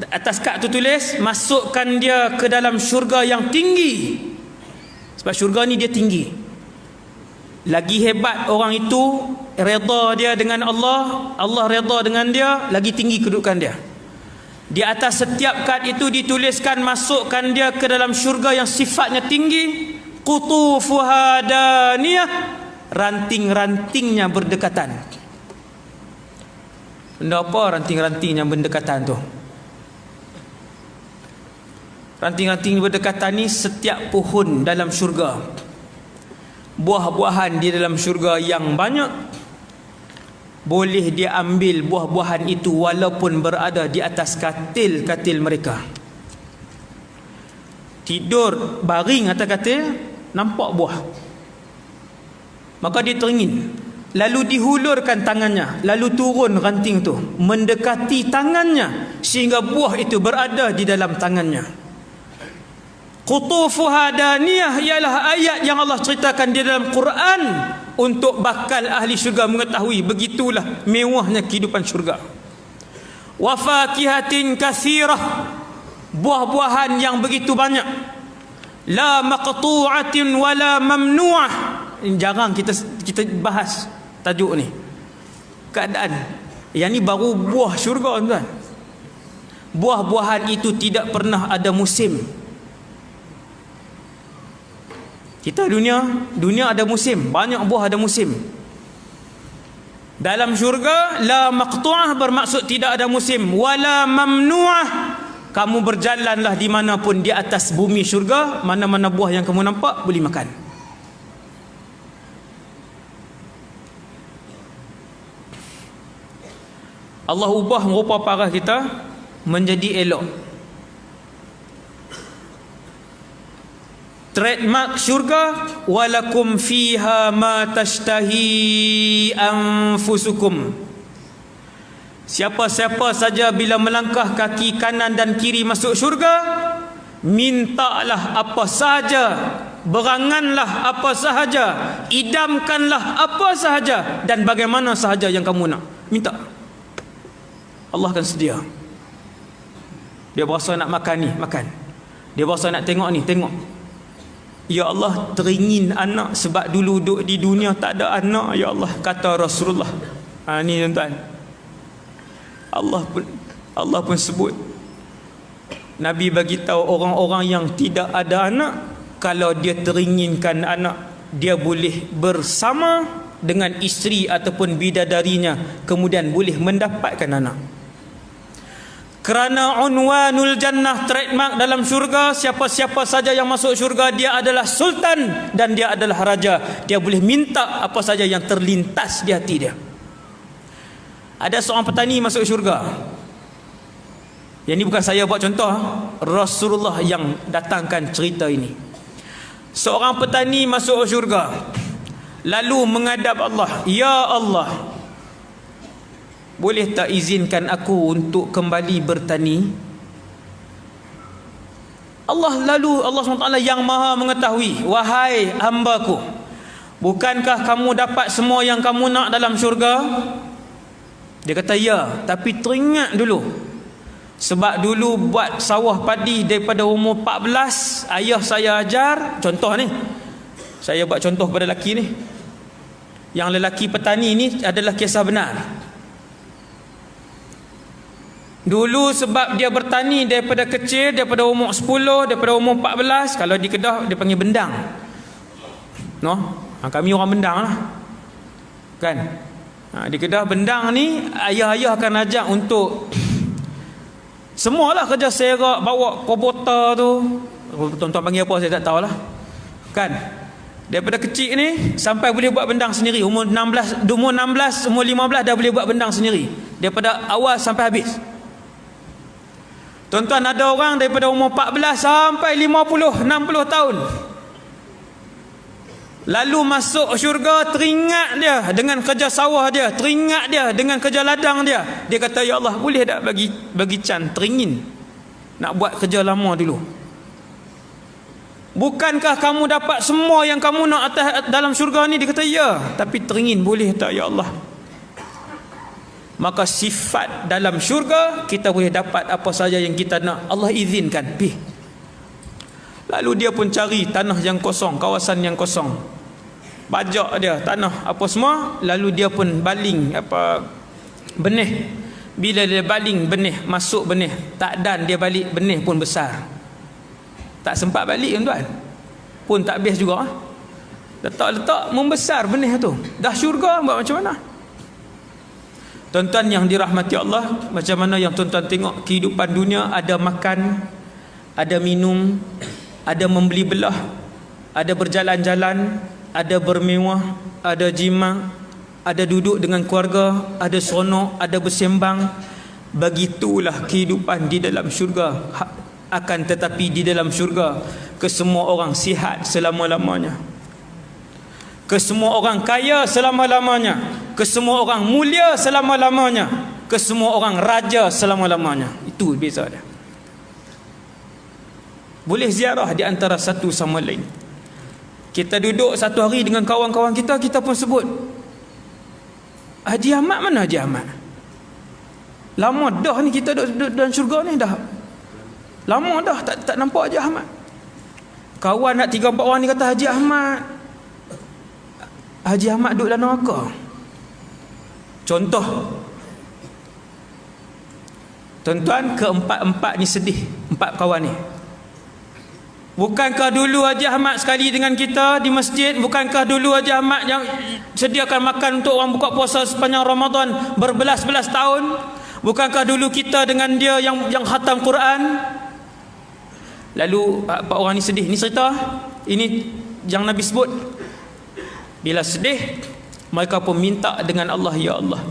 Atas kad tu tulis, masukkan dia ke dalam syurga yang tinggi. Sebab syurga ni dia tinggi. Lagi hebat orang itu, redha dia dengan Allah, Allah redha dengan dia, lagi tinggi kedudukan dia. Di atas setiap kad itu dituliskan, masukkan dia ke dalam syurga yang sifatnya tinggi. Qutufuha daniyah, ranting-rantingnya berdekatan. Benda apa ranting-rantingnya berdekatan tu? Ranting-ranting berdekatan ni setiap pohon dalam syurga. Buah-buahan di dalam syurga yang banyak. Boleh dia ambil buah-buahan itu walaupun berada di atas katil-katil mereka. Tidur baring atas katil, nampak buah. Maka dia teringin. Lalu dihulurkan tangannya, lalu turun ranting tu mendekati tangannya sehingga buah itu berada di dalam tangannya. Qutufuha daniyah ialah ayat yang Allah ceritakan di dalam Quran untuk bakal ahli syurga mengetahui begitulah mewahnya kehidupan syurga. Wa fakihatin katsirah, buah-buahan yang begitu banyak. La maqtu'atin wala mamnu'ah. Jarang kita bahas tajuk ni. Keadaan yang ni baru buah syurga tuan. Buah-buahan itu tidak pernah ada musim. Kita dunia ada musim, banyak buah ada musim. Dalam syurga la maqtu'ah bermaksud tidak ada musim, wala mamnu'ah. Kamu berjalanlah di manapun di atas bumi syurga, mana-mana buah yang kamu nampak boleh makan. Allah ubah rupa parah kita menjadi elok. Trademark syurga, walakum fiha ma tashtahi anfusukum. Siapa-siapa saja bila melangkah kaki kanan dan kiri masuk syurga, mintalah apa sahaja, beranganlah apa sahaja, idamkanlah apa sahaja dan bagaimana sahaja yang kamu nak. Minta, Allah akan sedia. Dia berasa nak makan ni, makan. Dia berasa nak tengok ni, tengok. Ya Allah, teringin anak sebab dulu duduk di dunia tak ada anak. Ya Allah, kata Rasulullah. Ni tuan-tuan, Allah pun sebut, Nabi bagi tahu orang-orang yang tidak ada anak, kalau dia teringinkan anak, dia boleh bersama dengan isteri ataupun bidadarinya, kemudian boleh mendapatkan anak. Kerana unwanul jannah, trademark dalam syurga, siapa-siapa saja yang masuk syurga, dia adalah sultan dan dia adalah raja. Dia boleh minta apa saja yang terlintas di hati dia. Ada seorang petani masuk syurga. Yang ini bukan saya buat contoh, Rasulullah yang datangkan cerita ini. Seorang petani masuk syurga, lalu menghadap Allah, ya Allah, boleh tak izinkan aku untuk kembali bertani? Allah SWT yang maha mengetahui, wahai hamba-Ku, bukankah kamu dapat semua yang kamu nak dalam syurga? Dia kata ya, tapi teringat dulu. Sebab dulu buat sawah padi daripada umur 14, ayah saya ajar, contoh ni, saya buat contoh pada lelaki ni. Yang lelaki petani ni adalah kisah benar. Dulu sebab dia bertani daripada kecil, daripada umur 10, daripada umur 14, kalau di Kedah dia panggil bendang. Kami orang bendang lah. Kan? Di Kedah bendang ni ayah-ayah akan ajak untuk semualah kerja serak, bawa kubota tu. Tuan-tuan panggil apa saya tak tahulah. Kan? Daripada kecil ni sampai boleh buat bendang sendiri. Umur 16, umur 15 dah boleh buat bendang sendiri. Daripada awal sampai habis. Tuan-tuan, ada orang daripada umur 14 sampai 50, 60 tahun. Lalu masuk syurga, teringat dia dengan kerja sawah dia, teringat dia dengan kerja ladang dia. Dia kata, ya Allah, boleh tak bagi Chan teringin nak buat kerja lama dulu? Bukankah kamu dapat semua yang kamu nak atas dalam syurga ni? Dia kata, ya, tapi teringin boleh tak ya Allah? Maka sifat dalam syurga kita boleh dapat apa saja yang kita nak. Allah izinkan, pergi. Lalu dia pun cari tanah yang kosong, kawasan yang kosong, bajak dia tanah apa semua. Lalu dia pun baling benih. Bila dia baling benih, masuk benih, tak dan dia balik, benih pun besar. Tak sempat balik tuan-tuan, pun tak habis juga. Letak membesar benih tu. Dah syurga, buat macam mana? Tuan-tuan yang dirahmati Allah, macam mana yang tuan-tuan tengok kehidupan dunia, ada makan, ada minum, ada membeli belah, ada berjalan-jalan, ada bermewah, ada jima, ada duduk dengan keluarga, ada seronok, ada bersembang. Begitulah kehidupan di dalam syurga. Akan tetapi di dalam syurga, kesemua orang sihat selama-lamanya, kesemua orang kaya selama-lamanya, kesemua orang mulia selama-lamanya, kesemua orang raja selama-lamanya. Itu beza dia. Boleh ziarah di antara satu sama lain. Kita duduk satu hari dengan kawan-kawan kita, kita pun sebut, Haji Ahmad mana Haji Ahmad? Lama dah ni kita duduk dalam syurga ni, dah lama dah tak nampak Haji Ahmad. Kawan nak 3-4 orang ni kata, Haji Ahmad duduk dalam neraka. Contoh, tuan-tuan, keempat-empat ni sedih, 4 kawan ni. Bukankah dulu Haji Ahmad sekali dengan kita di masjid? Bukankah dulu Haji Ahmad yang sediakan makan untuk orang buka puasa sepanjang Ramadan berbelas-belas tahun? Bukankah dulu kita dengan dia yang khatam Quran? Lalu 4 orang ni sedih. Ni cerita, ini yang Nabi sebut. Bila sedih, mereka pun minta dengan Allah, ya Allah,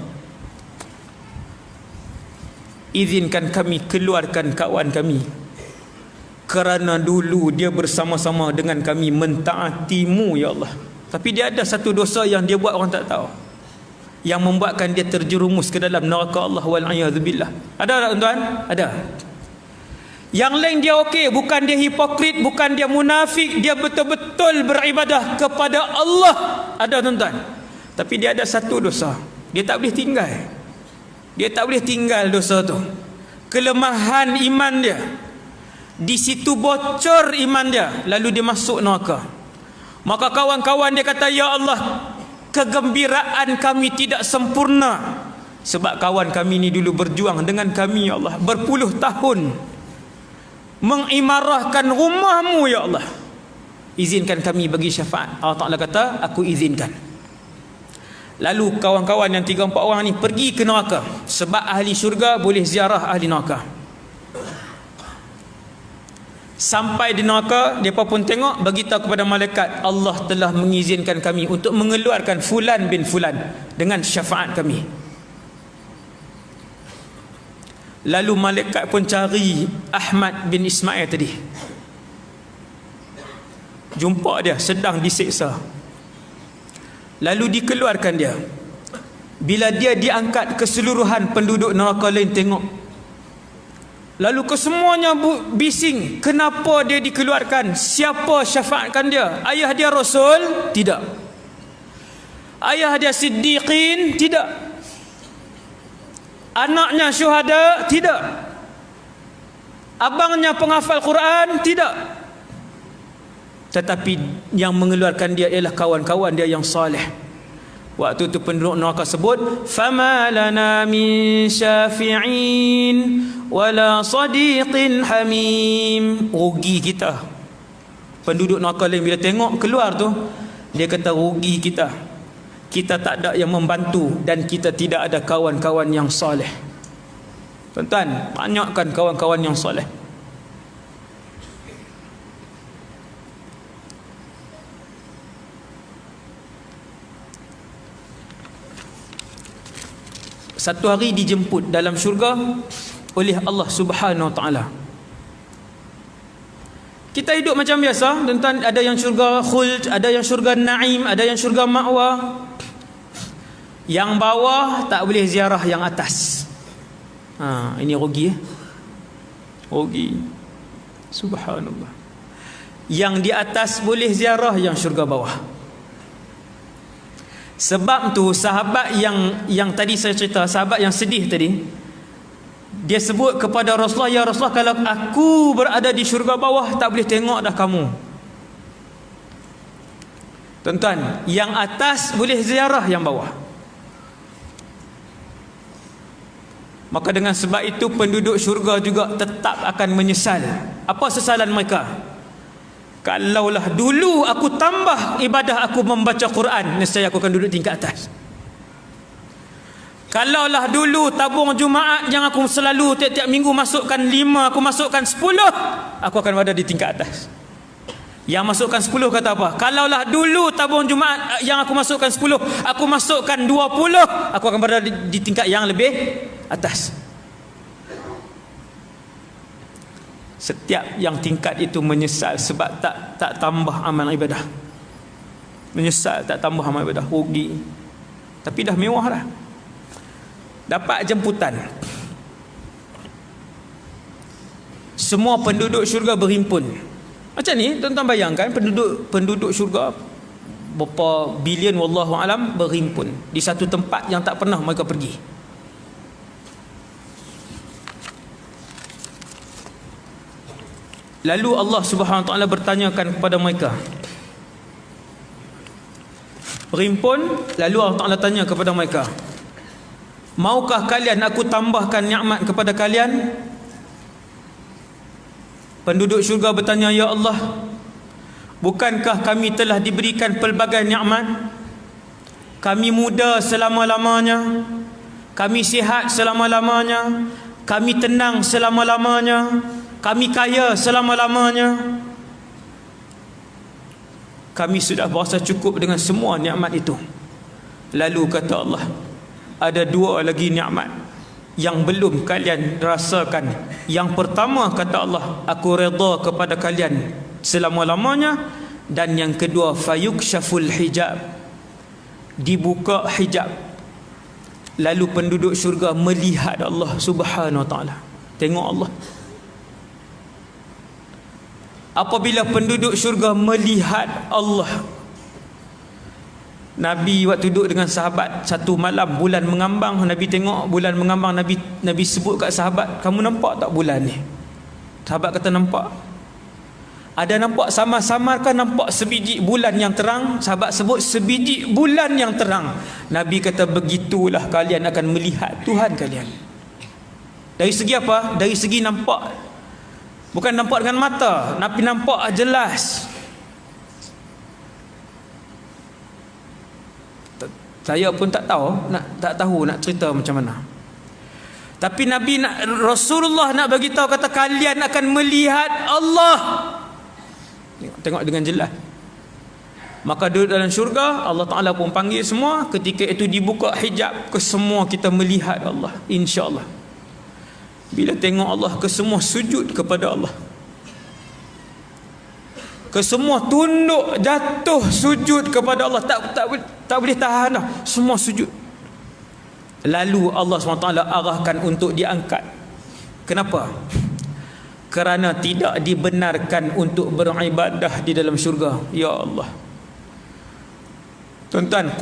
izinkan kami keluarkan kawan kami, kerana dulu dia bersama-sama dengan kami mentaatimu ya Allah. Tapi dia ada satu dosa yang dia buat orang tak tahu, yang membuatkan dia terjerumus ke dalam neraka Allah wal-a'yadzubillah. Ada tak tuan-tuan? Ada. Yang lain dia okey, bukan dia hipokrit, bukan dia munafik, dia betul-betul beribadah kepada Allah. Ada tuan-tuan. Tapi dia ada satu dosa, dia tak boleh tinggal. Dia tak boleh tinggal dosa tu. Kelemahan iman dia, di situ bocor iman dia, lalu dia masuk neraka. Maka kawan-kawan dia kata, ya Allah, kegembiraan kami tidak sempurna sebab kawan kami ni dulu berjuang dengan kami ya Allah, berpuluh tahun mengimarahkan rumahmu ya Allah. Izinkan kami bagi syafaat. Allah Ta'ala kata, aku izinkan. Lalu kawan-kawan yang 3-4 orang ni pergi ke neraka, sebab ahli syurga boleh ziarah ahli neraka. Sampai di neraka, mereka pun tengok, beritahu kepada malaikat, Allah telah mengizinkan kami untuk mengeluarkan fulan bin fulan dengan syafaat kami. Lalu malaikat pun cari Ahmad bin Ismail tadi, jumpa dia sedang disiksa. Lalu dikeluarkan dia. Bila dia diangkat, keseluruhan penduduk neraka lain tengok. Lalu kesemuanya bising, kenapa dia dikeluarkan? Siapa syafaatkan dia? Ayah dia Rasul? Tidak. Ayah dia Siddiqin? Tidak. Anaknya syuhada? Tidak. Abangnya penghafal Quran? Tidak. Tetapi yang mengeluarkan dia ialah kawan-kawan dia yang saleh. Waktu tu penduduk neraka sebut, fama lana min syafi'in wala sadiqin hamim. Rugi kita. Penduduk neraka lain bila tengok keluar tu, dia kata rugi kita. Kita tak ada yang membantu dan kita tidak ada kawan-kawan yang soleh. Tuan-tuan, banyakkan kawan-kawan yang soleh. Satu hari dijemput dalam syurga oleh Allah Subhanahu Wa Taala. Kita hidup macam biasa, tuan-tuan, ada yang syurga khuld, ada yang syurga naim, ada yang syurga ma'wa. Yang bawah tak boleh ziarah yang atas. Ini rugi. Rugi. Subhanallah. Yang di atas boleh ziarah yang syurga bawah. Sebab tu sahabat yang tadi saya cerita, sahabat yang sedih tadi, dia sebut kepada Rasulullah, ya Rasulullah, kalau aku berada di syurga bawah tak boleh tengok dah kamu. Tuan-tuan, yang atas boleh ziarah yang bawah. Maka dengan sebab itu penduduk syurga juga tetap akan menyesal. Apa sesalan mereka? Kalaulah dulu aku tambah ibadah aku membaca Quran, nescaya aku akan duduk tingkat atas. Kalaulah dulu tabung Jumaat yang aku selalu tiap-tiap minggu masukkan 5, aku masukkan 10, aku akan berada di tingkat atas. Yang masukkan 10 kata apa? Kalaulah dulu tabung Jumaat yang aku masukkan 10, aku masukkan 20, aku akan berada di tingkat yang lebih atas. Setiap yang tingkat itu menyesal sebab tak tambah amal ibadah. Menyesal tak tambah amal ibadah, rugi. Tapi dah mewah dah. Dapat jemputan. Semua penduduk syurga berhimpun. Macam ni, tuan-tuan bayangkan penduduk syurga berapa bilion wallahu alam berhimpun di satu tempat yang tak pernah mereka pergi. Lalu Allah Subhanahu Wa Taala bertanyakan kepada mereka. Berhimpun, lalu Allah Taala tanya kepada mereka, maukah kalian aku tambahkan nikmat kepada kalian? Penduduk syurga bertanya, ya Allah, bukankah kami telah diberikan pelbagai nikmat? Kami muda selama-lamanya, kami sihat selama-lamanya, kami tenang selama-lamanya, kami kaya selama-lamanya. Kami sudah berasa cukup dengan semua nikmat itu. Lalu kata Allah, ada dua lagi nikmat yang belum kalian rasakan. Yang pertama kata Allah, aku redha kepada kalian selama-lamanya. Dan yang kedua, fayukshaful hijab, dibuka hijab. Lalu penduduk syurga melihat Allah Subhanahu Wa Taala. Tengok Allah. Apabila penduduk syurga melihat Allah, Nabi waktu duduk dengan sahabat satu malam bulan mengambang, Nabi tengok bulan mengambang, Nabi sebut kat sahabat, kamu nampak tak bulan ni? Sahabat kata nampak. Ada nampak samar-samar kan nampak sebiji bulan yang terang? Sahabat sebut sebiji bulan yang terang. Nabi kata begitulah kalian akan melihat Tuhan kalian. Dari segi apa? Dari segi nampak. Bukan nampak dengan mata, tapi nampak jelas. Saya pun tak tahu nak cerita macam mana. Tapi Rasulullah nak bagi tahu, kata kalian akan melihat Allah. Tengok dengan jelas. Maka duduk dalam syurga, Allah Ta'ala pun panggil semua. Ketika itu dibuka hijab, ke semua kita melihat Allah, insya-Allah. Bila tengok Allah, ke semua sujud kepada Allah, ke semua tunduk jatuh sujud kepada Allah, tak boleh tahan dah, semua sujud. Lalu Allah SWT arahkan untuk diangkat. Kenapa? Kerana tidak dibenarkan untuk beribadah di dalam syurga. Ya Allah, tuan-tuan,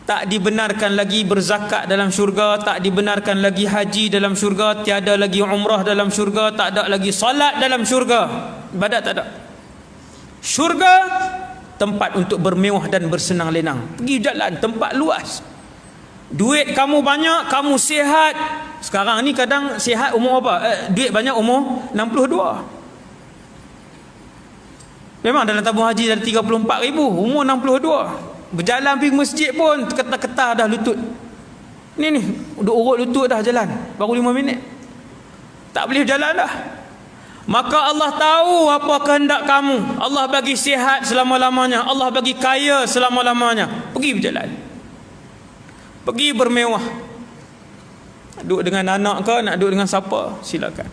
tak dibenarkan lagi berzakat dalam syurga, tak dibenarkan lagi haji dalam syurga, tiada lagi umrah dalam syurga, tak ada lagi salat dalam syurga. Ibadat tak ada. Syurga tempat untuk bermewah dan bersenang lenang. Pergi jalan tempat luas. Duit kamu banyak, kamu sihat. Sekarang ni kadang sihat umur apa? Duit banyak umur 62. Memang dalam tabung haji ada 34,000, umur 62. Berjalan pergi masjid pun ketar-ketar dah lutut. Ni duk urut lutut dah jalan. Baru 5 minit. Tak boleh jalan dah. Maka Allah tahu apa kehendak kamu. Allah bagi sihat selama-lamanya. Allah bagi kaya selama-lamanya. Pergi berjalan. Pergi bermewah. Nak duduk dengan anak ke, nak duduk dengan siapa, silakan.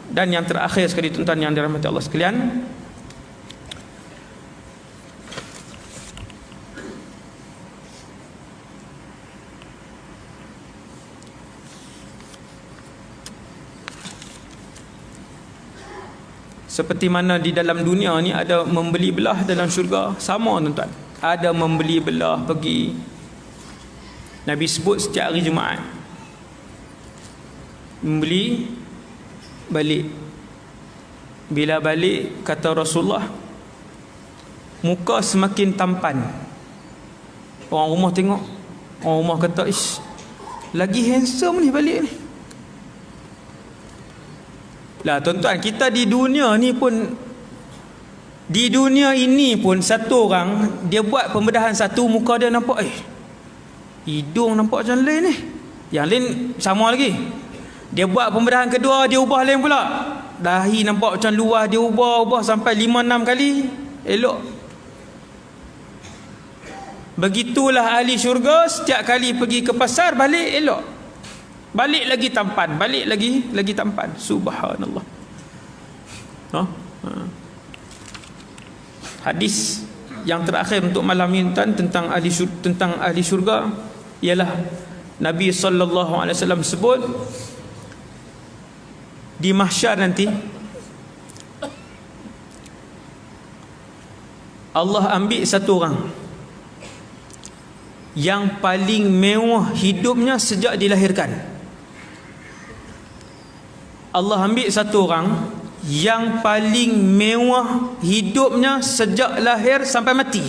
Dan yang terakhir sekali, tuan-tuan yang dirahmati Allah sekalian, seperti mana di dalam dunia ni ada membeli belah, dalam syurga sama tuan-tuan. Ada membeli belah pergi. Nabi sebut setiap hari Jumaat. Membeli, balik. Bila balik, kata Rasulullah, muka semakin tampan. Orang rumah tengok, orang rumah kata, ish, lagi handsome ni balik ni. Lah tuan-tuan, kita di dunia ni pun, di dunia ini pun satu orang dia buat pembedahan satu, muka dia nampak hidung nampak macam lain ni, yang lain sama lagi. Dia buat pembedahan kedua, dia ubah lain pula. Dahi nampak macam luar, dia ubah sampai 5-6 kali, elok. Begitulah ahli syurga, setiap kali pergi ke pasar balik elok. Balik lagi tampan, balik lagi tampan. Subhanallah. Hadis yang terakhir untuk malam ini tentang ahli syurga ialah Nabi SAW sebut di mahsyar nanti Allah ambil satu orang yang paling mewah hidupnya sejak dilahirkan. Allah ambil satu orang yang paling mewah hidupnya sejak lahir sampai mati.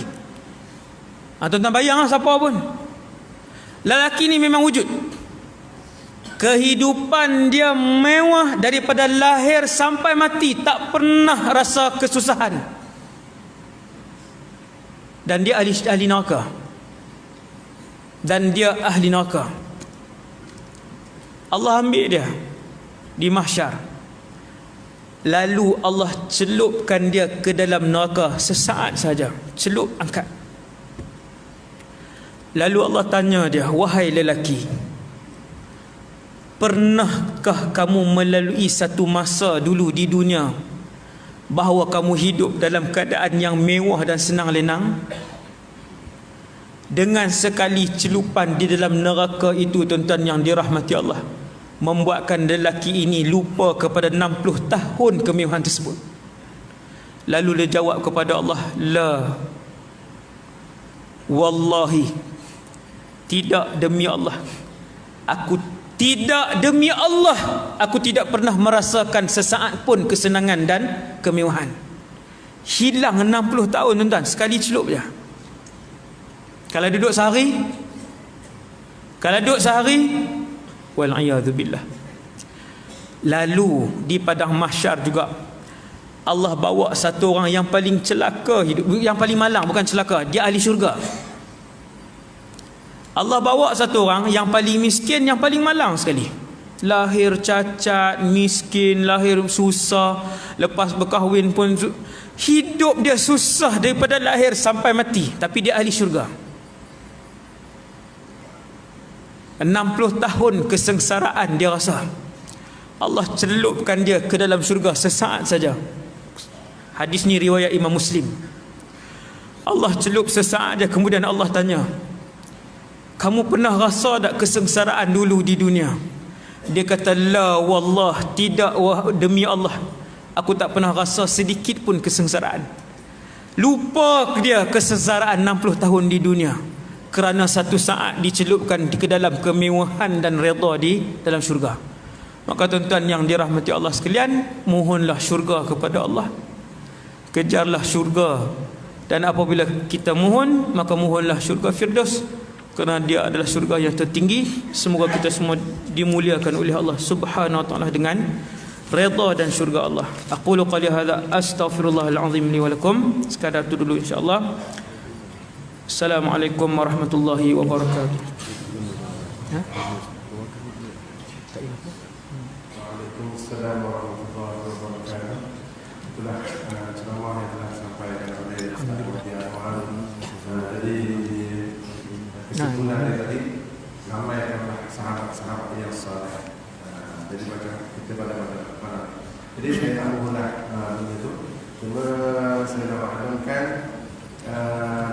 Tuan-tuan bayanglah siapa pun. Lelaki ni memang wujud. Kehidupan dia mewah daripada lahir sampai mati, tak pernah rasa kesusahan. Dan dia ahli neraka. Dan dia ahli neraka. Allah ambil dia di mahsyar. Lalu Allah celupkan dia ke dalam neraka sesaat saja. Celup, angkat. Lalu Allah tanya dia, wahai lelaki, pernahkah kamu melalui satu masa dulu di dunia bahawa kamu hidup dalam keadaan yang mewah dan senang lenang? Dengan sekali celupan di dalam neraka itu, tuan-tuan yang dirahmati Allah, membuatkan lelaki ini lupa kepada 60 tahun kemewahan tersebut. Lalu dia jawab kepada Allah, la, wallahi, tidak, demi Allah, aku tidak, demi Allah, aku tidak pernah merasakan sesaat pun kesenangan dan kemewahan. Hilang 60 tahun tuan-tuan, sekali celup je. Kalau duduk sehari, wal'iyadzubillah. Lalu di padang mahsyar juga Allah bawa satu orang yang paling celaka hidup, yang paling malang, bukan celaka, dia ahli syurga. Allah bawa satu orang yang paling miskin, yang paling malang sekali. Lahir cacat, miskin, lahir susah, lepas berkahwin pun hidup dia susah daripada lahir sampai mati, tapi dia ahli syurga. 60 tahun kesengsaraan dia rasa. Allah celupkan dia ke dalam syurga sesaat saja. Hadis ni riwayat Imam Muslim. Allah celup sesaat saja, kemudian Allah tanya, kamu pernah rasa tak kesengsaraan dulu di dunia? Dia kata, la wallah, tidak, demi Allah, aku tak pernah rasa sedikit pun kesengsaraan. Lupa dia kesengsaraan 60 tahun di dunia, kerana satu saat dicelupkan ke dalam kemewahan dan redha di dalam syurga. Maka tuan-tuan yang dirahmati Allah sekalian, mohonlah syurga kepada Allah, kejarlah syurga. Dan apabila kita mohon, maka mohonlah syurga Firdaus, kerana dia adalah syurga yang tertinggi. Semoga kita semua dimuliakan oleh Allah Subhanahu wa taala dengan redha dan syurga Allah. Aqulu qali hadza astaghfirullahal azim li wa lakum. Sekadar itu dulu insya-Allah. Assalamualaikum warahmatullahi wabarakatuh. Waalaikumsalam warahmatullahi wabarakatuh. Itulah ceramah yang telah disampaikan oleh Ustaz Wahdi Anwar. Jadi kesimpulan dari tadi, ramai adalah sahabat-sahabat yang saleh. Jadi macam kita pada mana. Jadi saya tak mahulah begitu. Cuma saya nak maklumkan,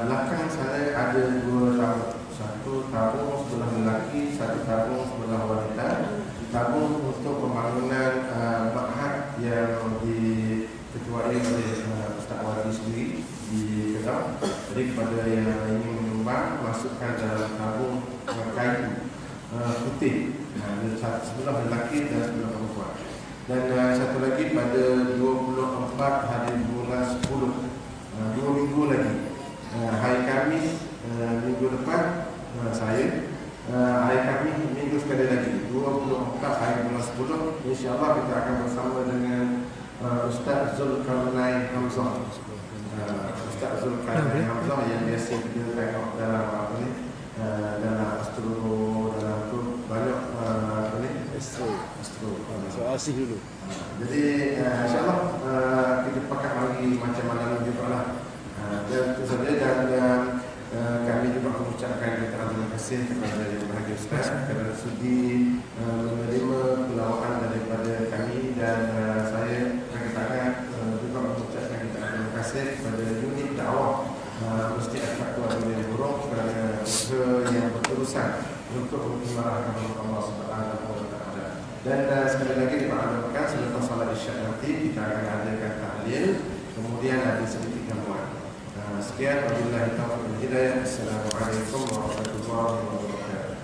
belakang saya ada dua tabung. Satu tabung sebelah lelaki, satu tabung sebelah wanita. Tabung untuk pembangunan ma'had yang diketuai oleh Ustaz Wahdi sendiri di Kedah. Jadi kepada yang ingin menyumbang, masukkan dalam tabung kayu putih, sebelah lelaki dan sebelah perempuan. Dan satu lagi pada 24 hari bulan 10, 2 minggu lagi, hari Khamis minggu depan, hari Khamis minggu sekali lagi, 24 hari bulan 10, insyaAllah kita akan bersama dengan Ustaz Zulkarnain Hamzah. Ustaz Zulkarnain Hamzah yang biasa kita tengok dalam apa ni, dalam astro, dalam tu banyak apa ni, astro. So asih dulu. Jadi insyaAllah kita pakai lagi macam mana juga lah. Dan itu saja. Dan kami juga mengucapkan terima kasih kepada Yang Berbahagia Ustaz kerana sudi menerima pelawaan daripada kami. Dan saya sangat juga mengucapkan terima kasih kepada unit dakwah Masjid Al-Fatwa Dunia Buruk kerana usaha yang berterusan untuk mengimarahkan Allah Subhanahu wa taala. Dan sekali lagi dimaklumkan, selepas salat Isyak nanti kita akan adakan tahlil, kemudian ada sedikit gangguan. Sekian, wabillahi taufiq wal hidayah. Assalamualaikum warahmatullahi wabarakatuh.